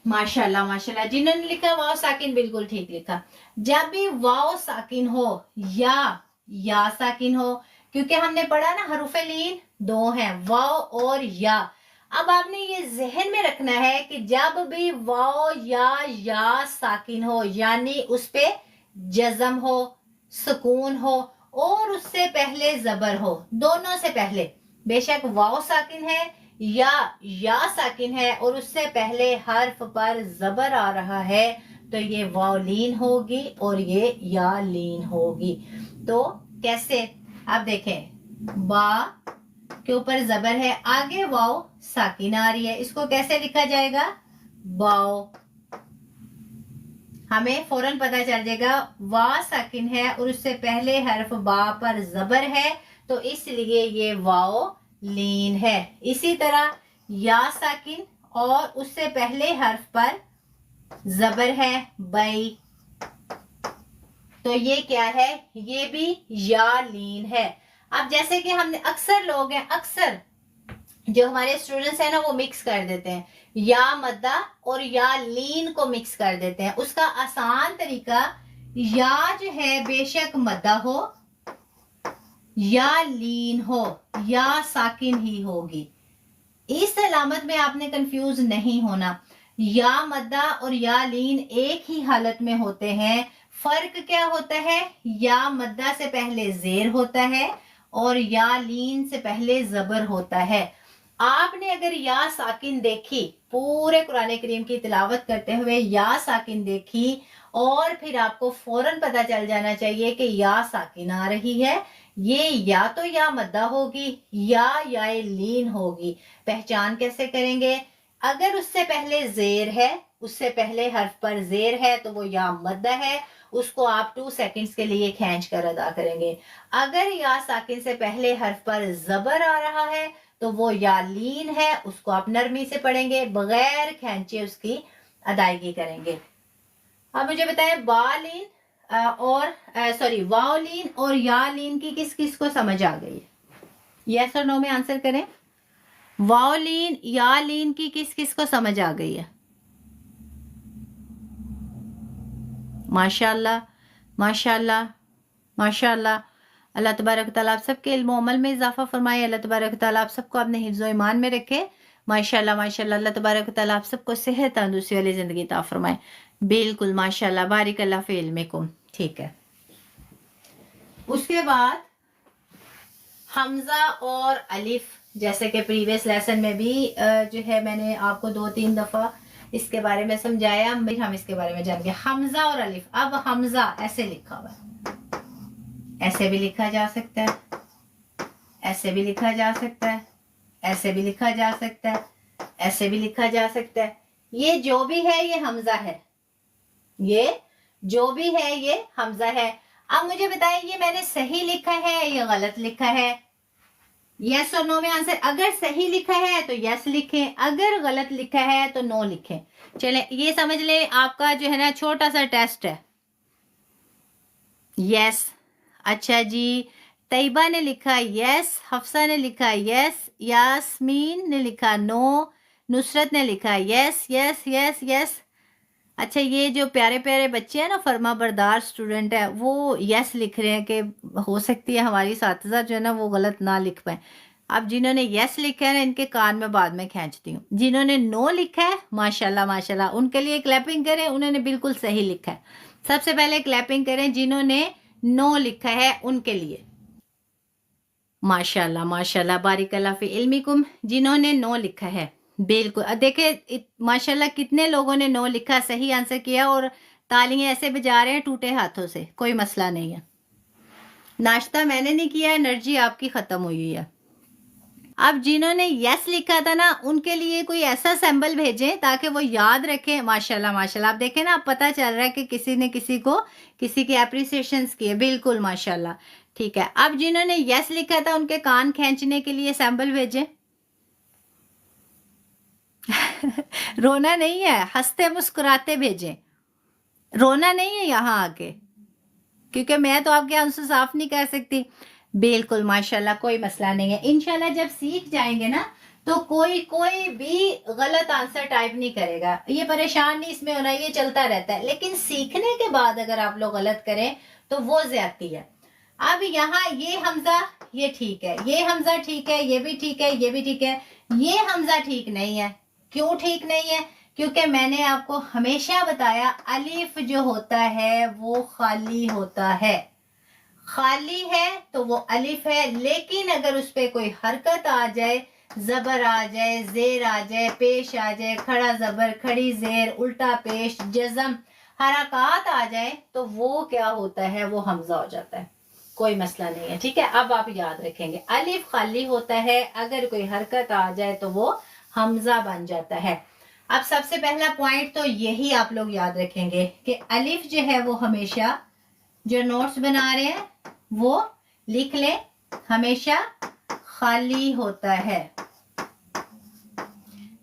ماشاءاللہ ماشاءاللہ۔ جنہوں نے لکھا واو ساکن بالکل ٹھیک لکھا۔ جب بھی واو ساکن ہو یا ساکن ہو، کیونکہ ہم نے پڑھا نا حروف لین 2 ہیں، واو اور یا۔ اب آپ نے یہ ذہن میں رکھنا ہے کہ جب بھی واو یا ساکن ہو، یعنی اس پہ جزم ہو، سکون ہو، اور اس سے پہلے زبر ہو، دونوں سے پہلے، بے شک واو ساکن ہے یا ساکن ہے اور اس سے پہلے حرف پر زبر آ رہا ہے، تو یہ واو لین ہوگی اور یہ یا لین ہوگی۔ تو کیسے؟ اب دیکھیں، با کے اوپر زبر ہے، آگے واو ساکن آ رہی ہے، اس کو کیسے لکھا جائے گا؟ باؤ۔ ہمیں فوراً پتہ چل جائے گا وا ساکن ہے اور اس سے پہلے حرف با پر زبر ہے، تو اس لیے یہ واو لین ہے۔ اسی طرح یا ساکن اور اس سے پہلے حرف پر زبر ہے، بئی، تو یہ کیا ہے؟ یہ بھی یا لین ہے۔ اب جیسے کہ ہم نے اکثر لوگ ہیں، اکثر جو ہمارے اسٹوڈنٹس ہیں نا، وہ مکس کر دیتے ہیں، یا مدہ اور یا لین کو مکس کر دیتے ہیں۔ اس کا آسان طریقہ، یا جو ہے بے شک مدہ ہو یا لین ہو، یا ساکن ہی ہوگی، اس علامت میں آپ نے کنفیوز نہیں ہونا۔ یا مدہ اور یا لین ایک ہی حالت میں ہوتے ہیں، فرق کیا ہوتا ہے؟ یا مدہ سے پہلے زیر ہوتا ہے اور یا لین سے پہلے زبر ہوتا ہے۔ آپ نے اگر یا ساکن دیکھی، پورے قرآن کریم کی تلاوت کرتے ہوئے یا ساکن دیکھی، اور پھر آپ کو فوراً پتہ چل جانا چاہیے کہ یا ساکن آ رہی ہے، یہ یا تو یا مدہ ہوگی یا لین ہوگی۔ پہچان کیسے کریں گے؟ اگر اس سے پہلے زیر ہے، اس سے پہلے حرف پر زیر ہے، تو وہ یا مدہ ہے، اس کو آپ 2 سیکنڈز کے لیے کھینچ کر ادا کریں گے۔ اگر یا ساکن سے پہلے حرف پر زبر آ رہا ہے تو وہ یا لین ہے، اس کو آپ نرمی سے پڑھیں گے، بغیر کھینچے اس کی ادائیگی کریں گے۔ اب مجھے بتائیں واو لین اور یا لین کی کس کس کو سمجھ آ گئی ہے؟ یس اور نو میں آنسر کریں۔ واو لین یا لین کی کس کس کو سمجھ آ گئی ہے؟ ماشاءاللہ ماشاءاللہ ماشاءاللہ۔ اللہ تبارک تعالیٰ آپ سب کے علم و عمل میں اضافہ فرمائے، اللہ تبارک تعالیٰ آپ سب کو اپنے حفظ و ایمان میں رکھے، ماشاءاللہ ماشاءاللہ۔ اللہ تبارک تعالیٰ آپ سب کو صحت تندرستی والی زندگی عطا فرمائے، بالکل ماشاءاللہ بارک اللہ فی علمکم۔ ٹھیک ہے، اس کے بعد حمزہ اور الف، جیسے کہ پریویس لیسن میں بھی جو ہے میں نے آپ کو 2-3 دفعہ اس کے بارے میں سمجھایا، ہم اس کے بارے میں جان گے حمزہ اور الف. اب حمزہ ایسے لکھا ہوا ہے، ایسے بھی لکھا جا سکتا ہے، ایسے بھی لکھا جا سکتا ہے، ایسے بھی لکھا جا سکتا ہے، ایسے بھی لکھا جا سکتا ہے. یہ جو بھی ہے یہ حمزہ ہے، یہ جو بھی ہے یہ حمزہ ہے. اب مجھے بتائیں یہ میں نے صحیح لکھا ہے یا غلط لکھا ہے؟ یس اور نو میں آنسر. اگر صحیح لکھا ہے تو یس لکھیں، اگر غلط لکھا ہے تو نو لکھیں. چلیں یہ سمجھ لیں آپ کا جو ہے نا چھوٹا سا ٹیسٹ ہے. یس، اچھا جی، طیبہ نے لکھا یس، حفصہ نے لکھا یس، یاسمین نے لکھا نو، نصرت نے لکھا یس یس یس یس. اچھا یہ جو پیارے پیارے بچے ہیں نا، فرما بردار سٹوڈنٹ ہے، وہ یس لکھ رہے ہیں کہ ہو سکتی ہے ہماری اساتذہ جو ہے نا وہ غلط نہ لکھ پائیں. اب جنہوں نے یس لکھا ہے نا ان کے کان میں بعد میں کھینچتی ہوں. جنہوں نے نو لکھا ہے ماشاءاللہ ماشاءاللہ ان کے لیے کلیپنگ کریں، انہوں نے بالکل صحیح لکھا ہے. سب سے پہلے کلیپنگ کریں جنہوں نے نو لکھا ہے ان کے لیے. ماشاءاللہ ماشاءاللہ بارک اللہ فی علمکم. جنہوں نے نو لکھا ہے بالکل دیکھیں ماشاءاللہ کتنے لوگوں نے نو لکھا، صحیح آنسر کیا، اور تالیاں ایسے بجا رہے ہیں ٹوٹے ہاتھوں سے. کوئی مسئلہ نہیں ہے. ناشتہ میں نے نہیں کیا، انرجی آپ کی ختم ہوئی ہے. اب جنہوں نے یس لکھا تھا نا ان کے لیے کوئی ایسا سیمبل بھیجیں تاکہ وہ یاد رکھیں. ماشاءاللہ ماشاءاللہ آپ دیکھیں نا، اب پتہ چل رہا ہے کہ کسی نے کسی کو کسی کی اپریسیشنز کیے. بالکل ماشاءاللہ ٹھیک ہے. اب جنہوں نے یس لکھا تھا ان کے کان کھینچنے کے لیے سیمبل بھیجیں. رونا نہیں ہے، ہنستے مسکراتے بھیجیں. رونا نہیں ہے یہاں آ کے، کیونکہ میں تو آپ کے آنسو صاف نہیں کر سکتی. بالکل ماشاءاللہ کوئی مسئلہ نہیں ہے. انشاءاللہ جب سیکھ جائیں گے نا تو کوئی بھی غلط آنسر ٹائپ نہیں کرے گا. یہ پریشان نہیں اس میں ہونا، یہ چلتا رہتا ہے. لیکن سیکھنے کے بعد اگر آپ لوگ غلط کریں تو وہ زیادتی ہے. اب یہاں یہ حمزہ یہ ٹھیک ہے، یہ حمزہ ٹھیک ہے، یہ بھی ٹھیک ہے، یہ بھی ٹھیک ہے. یہ حمزہ ٹھیک نہیں ہے. کیوں ٹھیک نہیں ہے؟ کیونکہ میں نے آپ کو ہمیشہ بتایا الف جو ہوتا ہے وہ خالی ہوتا ہے. خالی ہے تو وہ الف ہے، لیکن اگر اس پہ کوئی حرکت آ جائے، زبر آ جائے، زیر آ جائے، پیش آ جائے، کھڑا زبر، کھڑی زیر، الٹا پیش، جزم، حرکات آ جائے تو وہ کیا ہوتا ہے؟ وہ حمزہ ہو جاتا ہے. کوئی مسئلہ نہیں ہے. ٹھیک ہے، اب آپ یاد رکھیں گے الف خالی ہوتا ہے، اگر کوئی حرکت آ جائے تو وہ حمزہ بن جاتا ہے. اب سب سے پہلا پوائنٹ تو یہی آپ لوگ یاد رکھیں گے کہ الف جو ہے وہ ہمیشہ، جو نوٹس بنا رہے ہیں وہ لکھ لیں، ہمیشہ خالی ہوتا ہے.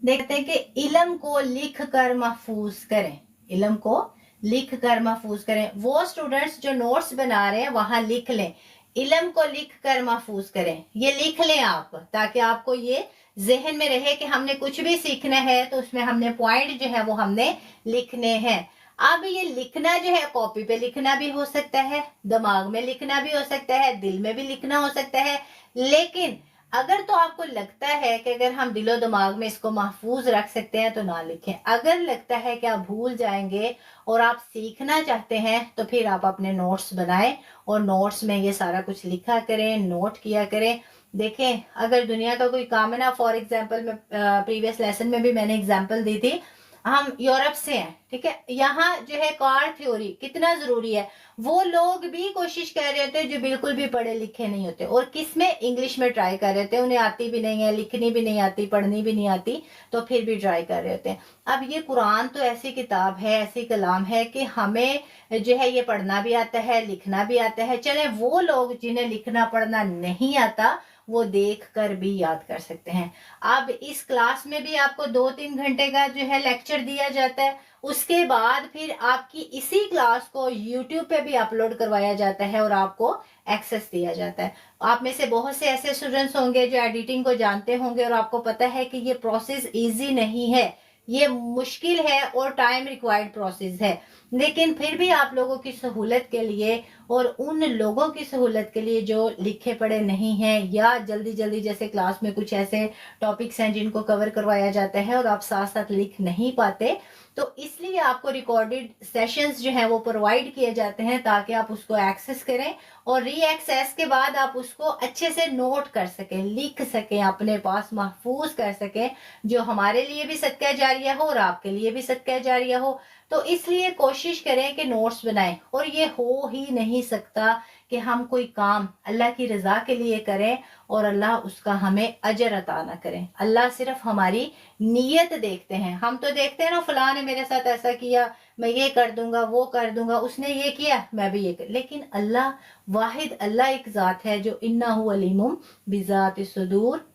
دیکھتے ہیں کہ علم کو لکھ کر محفوظ کریں. علم کو لکھ کر محفوظ کریں. وہ سٹوڈنٹس جو نوٹس بنا رہے ہیں وہاں لکھ لیں علم کو لکھ کر محفوظ کریں. یہ لکھ لیں آپ تاکہ آپ کو یہ ذہن میں رہے کہ ہم نے کچھ بھی سیکھنا ہے تو اس میں ہم نے پوائنٹ جو ہے وہ ہم نے لکھنے ہیں. اب یہ لکھنا جو ہے کاپی پہ لکھنا بھی ہو سکتا ہے، دماغ میں لکھنا بھی ہو سکتا ہے، دل میں بھی لکھنا ہو سکتا ہے. لیکن اگر تو آپ کو لگتا ہے کہ اگر ہم دل و دماغ میں اس کو محفوظ رکھ سکتے ہیں تو نہ لکھیں. اگر لگتا ہے کہ آپ بھول جائیں گے اور آپ سیکھنا چاہتے ہیں تو پھر آپ اپنے نوٹس بنائیں اور نوٹس میں یہ سارا کچھ لکھا کریں، نوٹ کیا کریں. دیکھیں اگر دنیا کا کوئی کام ہے نا، فار ایگزامپل میں پریویس لیسن میں بھی میں نے ایگزامپل دی تھی، ہم یورپ سے ہیں، ٹھیک ہے، یہاں جو ہے کار تھیوری کتنا ضروری ہے. وہ لوگ بھی کوشش کر رہے ہوتے جو بالکل بھی پڑھے لکھے نہیں ہوتے، اور کس میں انگلش میں ٹرائی کر رہے ہوتے، انہیں آتی بھی نہیں ہے، لکھنی بھی نہیں آتی، پڑھنی بھی نہیں آتی، تو پھر بھی ٹرائی کر رہے ہوتے ہیں. اب یہ قرآن تو ایسی کتاب ہے، ایسی کلام ہے کہ ہمیں جو ہے یہ پڑھنا بھی آتا ہے، لکھنا بھی آتا ہے. چلے وہ لوگ جنہیں لکھنا پڑھنا نہیں آتا وہ دیکھ کر بھی یاد کر سکتے ہیں. اب اس کلاس میں بھی آپ کو 2-3 گھنٹے کا جو ہے لیکچر دیا جاتا ہے. اس کے بعد پھر آپ کی اسی کلاس کو یوٹیوب پہ بھی اپلوڈ کروایا جاتا ہے اور آپ کو ایکسس دیا جاتا ہے. آپ میں سے بہت سے ایسے اسٹوڈنٹس ہوں گے جو ایڈیٹنگ کو جانتے ہوں گے اور آپ کو پتا ہے کہ یہ پروسیس ایزی نہیں ہے، یہ مشکل ہے اور ٹائم ریکوائرڈ پروسیس ہے. لیکن پھر بھی آپ لوگوں کی سہولت کے لیے और उन लोगों की सहूलत के लिए जो लिखे पढ़े नहीं हैं या जल्दी जल्दी जैसे क्लास में कुछ ऐसे टॉपिक्स हैं जिनको कवर करवाया जाता है और आप साथ साथ लिख नहीं पाते, तो इसलिए आपको रिकॉर्डेड सेशंस जो है वो प्रोवाइड किए जाते हैं ताकि आप उसको एक्सेस करें और री एक्सेस के बाद आप उसको अच्छे से नोट कर सकें, लिख सकें, अपने पास महफूज कर सकें, जो हमारे लिए भी सदका जारिया हो और आपके लिए भी सदका जारिया हो। तो इसलिए कोशिश करें कि नोट्स बनाएं। और ये हो ही नहीं सकता कि हम कोई काम अल्लाह की रजा के लिए करें और अल्लाह उसका हमें अजर अता ना करें। अल्लाह सिर्फ हमारी नीयत देखते हैं। हम तो देखते हैं ना, फलां ने मेरे साथ ऐसा किया, मैं ये कर दूंगा, वो कर दूंगा, उसने ये किया, मैं भी ये कर। लेकिन अल्लाह वाहिद, अल्लाह एक जात है जो इन्नहु अलीमुम बिज़ातिस सुदूर,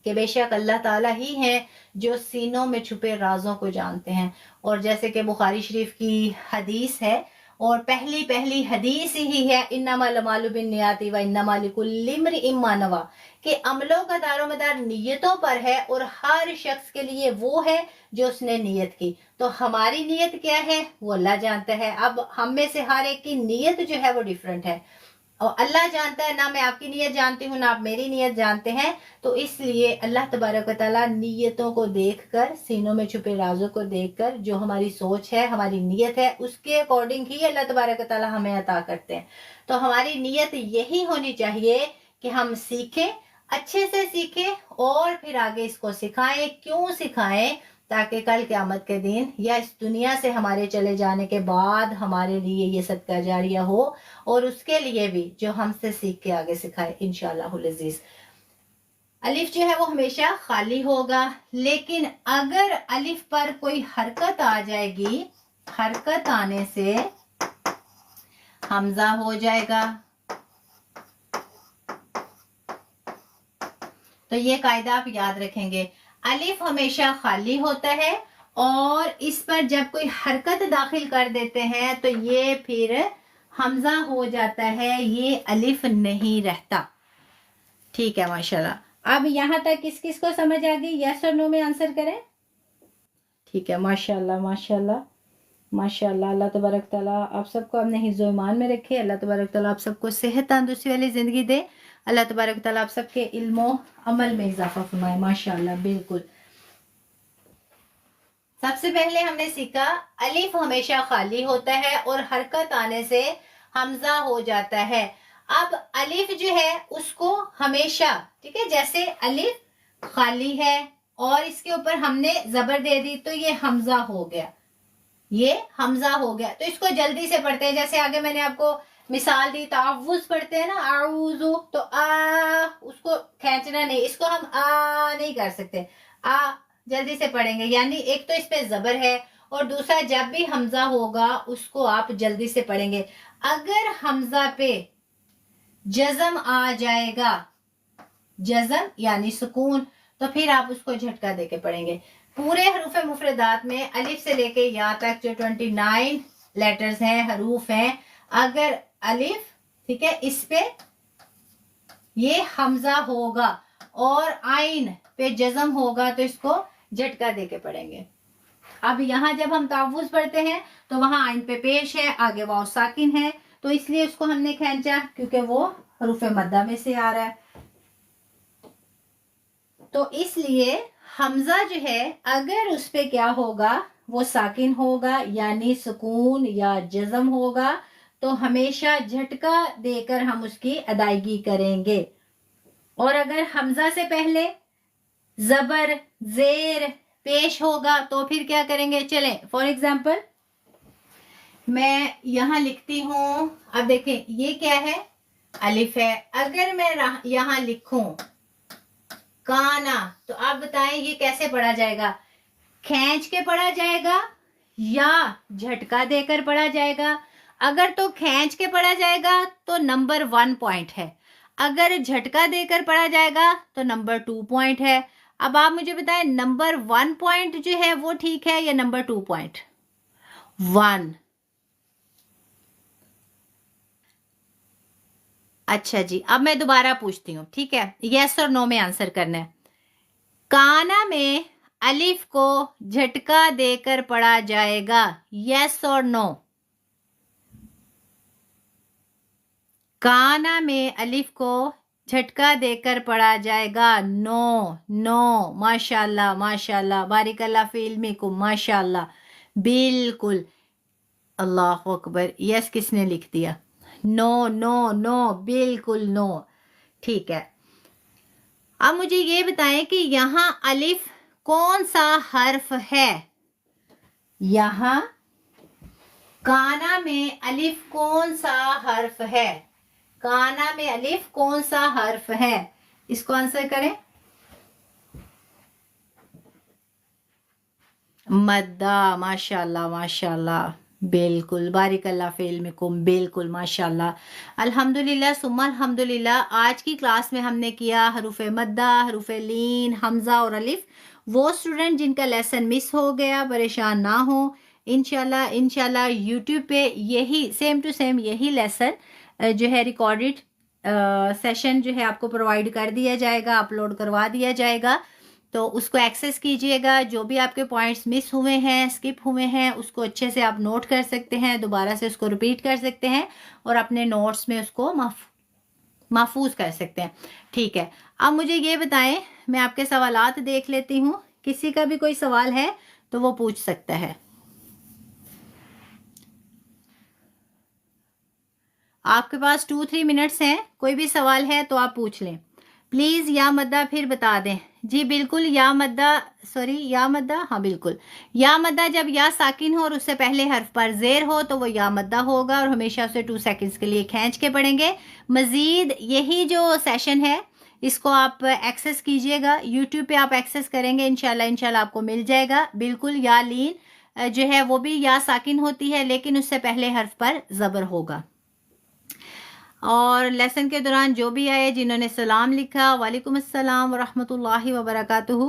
कि बेशक अल्लाह ताला ही है जो सीनों में छुपे राजों को जानते हैं। और जैसे कि बुखारी शरीफ की हदीस है और पहली पहली हदीस ही है, इन्नमल अमालु बिन्नियाति व इन्नमा लिकुल्लि इम्रिइन मा नवा, कि अमलों का दारोमदार नीयतों पर है और हर शख्स के लिए वो है जो उसने नीयत की। तो हमारी नीयत क्या है वो अल्लाह जानता है। अब हम में से हर एक की नीयत जो है वो डिफरेंट है और अल्लाह जानता है, ना मैं आपकी नीयत जानती हूँ ना आप मेरी नीयत जानते हैं। तो इसलिए अल्लाह तबारक व तआला नीयतों को देखकर, सीनों में छुपे राजों को देखकर, जो हमारी सोच है, हमारी नीयत है, उसके अकॉर्डिंग ही अल्लाह तबारक व तआला हमें अता करते हैं। तो हमारी नीयत यही होनी चाहिए कि हम सीखें, अच्छे से सीखें और फिर आगे इसको सिखाएं। क्यों सिखाएं? ताकि कल क़यामत के दिन या इस दुनिया से हमारे चले जाने के बाद हमारे लिए ये सदका जारिया हो और उसके लिए भी जो हमसे सीख के आगे सिखाए इंशाअल्लाहुल अजीज। अलिफ जो है वो हमेशा खाली होगा, लेकिन अगर अलिफ पर कोई हरकत आ जाएगी, हरकत आने से हमजा हो जाएगा। तो ये कायदा आप याद रखेंगे, अलिफ हमेशा खाली होता है और इस पर जब कोई हरकत दाखिल कर देते हैं तो ये फिर हमजा हो जाता है, ये अलिफ नहीं रहता। ठीक है माशाल्लाह। अब यहाँ तक किस किस को समझ आ गई? यस और नो में आंसर करें। ठीक है, माशाल्लाह माशाल्लाह माशाल्लाह। अल्लाह तबारक तआला आप सबको अपने हिफ्ज़ ईमान में रखे। अल्लाह तबारक तआला आप सबको सेहत तंदुरुस्ती वाली ज़िंदगी दे। अल्लाह तबारक तआला आप सबके इल्म अमल में इजाफा फरमाए। माशाल्लाह, बिल्कुल। सबसे पहले हमने सीखा अलिफ हमेशा खाली होता है और हरकत आने से हमजा हो जाता है। अब अलिफ जो है उसको हमेशा, ठीक है, जैसे अलिफ खाली है और इसके ऊपर हमने जबर दे दी तो ये हमजा हो गया, ये हमजा हो गया। तो इसको जल्दी से पढ़ते हैं। जैसे आगे मैंने आपको मिसाल दी, तावुज़ पढ़ते हैं ना, आऊज़ु, तो आ उसको खींचना नहीं, इसको हम आ नहीं कर सकते, आ जल्दी से पढ़ेंगे। यानी एक तो इस पे जबर है और दूसरा जब भी हमजा होगा उसको आप जल्दी से पढ़ेंगे। अगर हमजा पे जज़म आ जाएगा, जज़म यानी सुकून, तो फिर आप उसको झटका देके पढ़ेंगे। पूरे हरूफ मुफरदात में अलिफ से लेके या तक जो 29 लेटर्स हैं, हरूफ हैं, अगर अलिफ, ठीक है, इस पे ये हमजा होगा और आइन पे जज़म होगा तो इसको झटका देके पढ़ेंगे। अब यहाँ जब हम तावुज़ पढ़ते हैं तो वहां आइन पे पेश है, आगे वाव साकिन है, तो इसलिए उसको हमने खींचा क्योंकि वो हरूफ मद्दा में से आ रहा है। तो इसलिए हमजा जो है अगर उस पे क्या होगा, वो साकिन होगा यानी सुकून या जज़म होगा, तो हमेशा झटका देकर हम उसकी अदायगी करेंगे। और अगर हमजा से पहले जबर जेर पेश होगा तो फिर क्या करेंगे? चलें, फॉर एग्जाम्पल मैं यहां लिखती हूं, अब देखें ये क्या है, अलिफ है। अगर मैं यहां लिखूं काना, तो आप बताएं ये कैसे पढ़ा जाएगा? खींच के पढ़ा जाएगा या झटका देकर पढ़ा जाएगा? अगर तो खींच के पढ़ा जाएगा तो नंबर 1 पॉइंट है, अगर झटका देकर पढ़ा जाएगा तो नंबर 2 पॉइंट है। अब आप मुझे बताएं नंबर 1 पॉइंट जो है वो ठीक है या नंबर 2 पॉइंट? 1। अच्छा जी, अब मैं दोबारा पूछती हूँ, ठीक है, यस और नो में आंसर करना है। काना में अलिफ को झटका देकर पढ़ा जाएगा, यस और नो? काना में अलिफ को झटका देकर पढ़ा जाएगा। नो नो, माशाल्लाह माशाल्लाह, बारिकल्लाह फी इल्मिकुम, माशाल्लाह, बिल्कुल, अल्लाह अकबर। यस किसने लिख दिया? नो नो नो, बिल्कुल नो। ठीक है, अब मुझे ये बताएं कि यहाँ अलिफ कौन सा हर्फ है? यहाँ काना में अलिफ कौन सा हर्फ है? काना में अलिफ कौन सा हर्फ है? इसको आंसर करें। मद्दा, माशाल्लाह माशाल्लाह, बिल्कुल, बारिकल्लाह फी इल्मिकुम, बिल्कुल माशाल्लाह, अल्हम्दुलिल्लाह सुम्मा अल्हम्दुलिल्लाह। आज की क्लास में हमने किया हरूफ मद्दा, हरूफ लीन, हमजा और अलिफ। वो स्टूडेंट जिनका लेसन मिस हो गया परेशान ना हो, इंशाल्लाह यूट्यूब पे यही सेम टू सेम यही लेसन जो है रिकॉर्डेड सेशन जो है आपको प्रोवाइड कर दिया जाएगा, अपलोड करवा दिया जाएगा। तो उसको एक्सेस कीजिएगा। जो भी आपके पॉइंट्स मिस हुए हैं, स्किप हुए हैं, उसको अच्छे से आप नोट कर सकते हैं, दोबारा से उसको रिपीट कर सकते हैं और अपने नोट्स में उसको महफूज कर सकते हैं। ठीक है, अब मुझे ये बताएं, मैं आपके सवालात देख लेती हूँ, किसी का भी कोई सवाल है तो वो पूछ सकता है। आपके पास 2-3 मिनट्स हैं, कोई भी सवाल है तो आप पूछ लें प्लीज़। या मद्दा फिर बता दें। जी बिल्कुल, या मद्दा, सॉरी या मद्दा, हाँ बिल्कुल, या मद्दा जब या साकिन हो और उससे पहले हर्फ पर ज़ेर हो तो वो या मद्दा होगा और हमेशा उसे 2 सेकंड्स के लिए खींच के पढ़ेंगे। मज़ीद यही जो सेशन है इसको आप एक्सेस कीजिएगा, यूट्यूब पे आप एक्सेस करेंगे, इंशाल्लाह आपको मिल जाएगा। बिल्कुल, या लीन जो है वो भी या साकिन होती है लेकिन उससे पहले हर्फ पर ज़बर होगा। और लेसन के दौरान जो भी आए, जिन्होंने सलाम लिखा, वालेकुम अस्सलाम वरहमतुल्लाहि वबरकातुहू।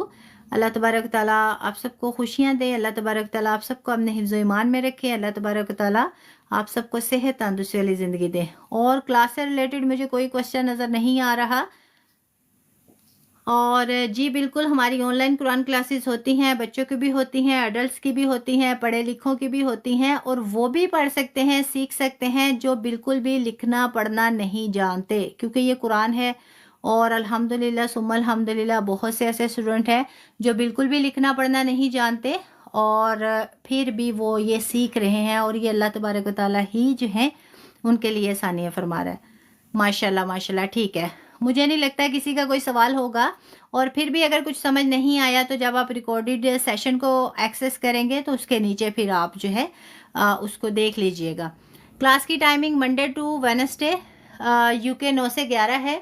अल्लाह तबारक ताला आप सबको खुशियाँ दे, अल्लाह तबारक ताला आप सबको अपने हिफ्ज़ ईमान में रखे, अल्लाह तबारक ताला आप सबको सेहत तंदुरुस्ती वाली ज़िंदगी दे। और क्लास से रिलेटेड मुझे कोई क्वेश्चन नज़र नहीं आ रहा। और जी बिल्कुल, हमारी ऑनलाइन कुरान क्लासेस होती हैं, बच्चों की भी होती हैं, एडल्ट्स की भी होती हैं, पढ़े लिखों की भी होती हैं, और वो भी पढ़ सकते हैं, सीख सकते हैं जो बिल्कुल भी लिखना पढ़ना नहीं जानते, क्योंकि ये कुरान है। और अल्हम्दुलिल्लाह सुम्मा अल्हम्दुलिल्लाह बहुत से ऐसे स्टूडेंट हैं जो बिल्कुल भी लिखना पढ़ना नहीं जानते और फिर भी वो ये सीख रहे हैं, और ये अल्लाह तबारक व तआला ही जो है उनके लिए आसानियाँ फरमा रहा है। माशाल्लाह माशाल्लाह। ठीक है, मुझे नहीं लगता किसी का कोई सवाल होगा। और फिर भी अगर कुछ समझ नहीं आया तो जब आप रिकॉर्डेड सेशन को एक्सेस करेंगे तो उसके नीचे फिर आप जो है उसको देख लीजिएगा। क्लास की timing Monday to Wednesday UK 9 से 11 है।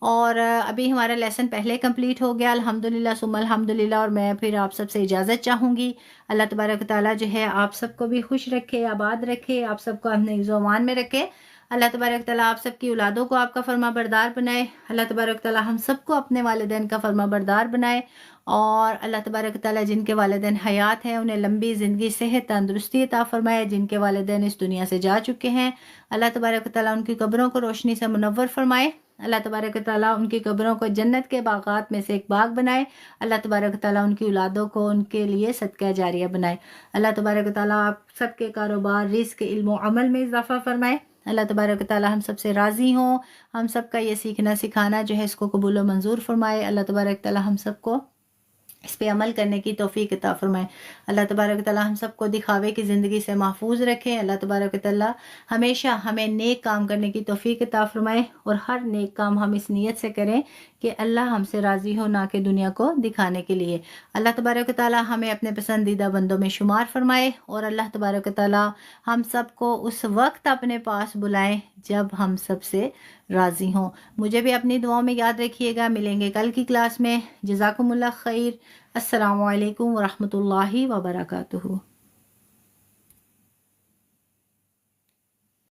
और अभी हमारा लेसन पहले कंप्लीट हो गया, अल्हम्दुलिल्लाह सुम्मा अल्हम्दुलिल्लाह। और मैं फिर आप सबसे इजाज़त चाहूँगी। अल्लाह तबारक ताला जो है आप सबको भी खुश रखे, आबाद रखे, आप सबको अपने ज़ुबान में रखे। अल्लाह तबारक ताला आप सबकी औलादों को आपका फरमा बरदार बनाए। अल्लाह तबारक ताला हम सबको अपने वालिदैन का फरमा बरदार बनाए। और अल्लाह तबारक ताला जिनके वालिदैन हयात हैं उन्हें लंबी ज़िंदगी, सेहत, तंदुरुस्ती अता फरमाए। जिनके वालिदैन इस दुनिया से जा चुके हैं, अल्लाह तबारक ताला उनकी कब्रों को रोशनी से मुनव्वर फरमाए। अल्लाह तबारक ताला उनकी कब्रों को जन्नत के बागात में से एक बाग बनाए। अल्लाह तबारक ताला उनकी औलादों को उनके लिए सदका जारिया बनाए। अल्लाह तबारक ताला आप सबके कारोबार, रिज़्क़, इल्म और अमल में इजाफ़ा फरमाए। अल्लाह तबारक ताला हम सबसे राज़ी हों, हम सबका ये सीखना सिखाना जो है इसको कबूल व मंजूर फरमाए। अल्लाह तबारक ताला हम सबको इस पे अमल करने की तौफीक अता फरमाए। अल्लाह तबारक ताला हम सबको दिखावे की ज़िंदगी से महफूज रखे। अल्लाह तबारक ताला हमेशा हमें नेक काम करने की तौफीक अता फरमाए और हर नेक काम हम इस नीयत से करें कि अल्लाह हमसे राज़ी हो, ना कि दुनिया को दिखाने के लिए। अल्लाह तबारक ताला हमें अपने पसंदीदा बंदों में शुमार फरमाए और अल्लाह तबारक ताला हम सबको उस वक्त अपने पास बुलाएं जब हम सबसे राज़ी हों। मुझे भी अपनी दुआओं में याद रखिएगा। मिलेंगे कल की क्लास में। जज़ाकुमुल्लाह खैर। अस्सलामु अलैकुम वरहमतुल्लाहि वबरकातुहू।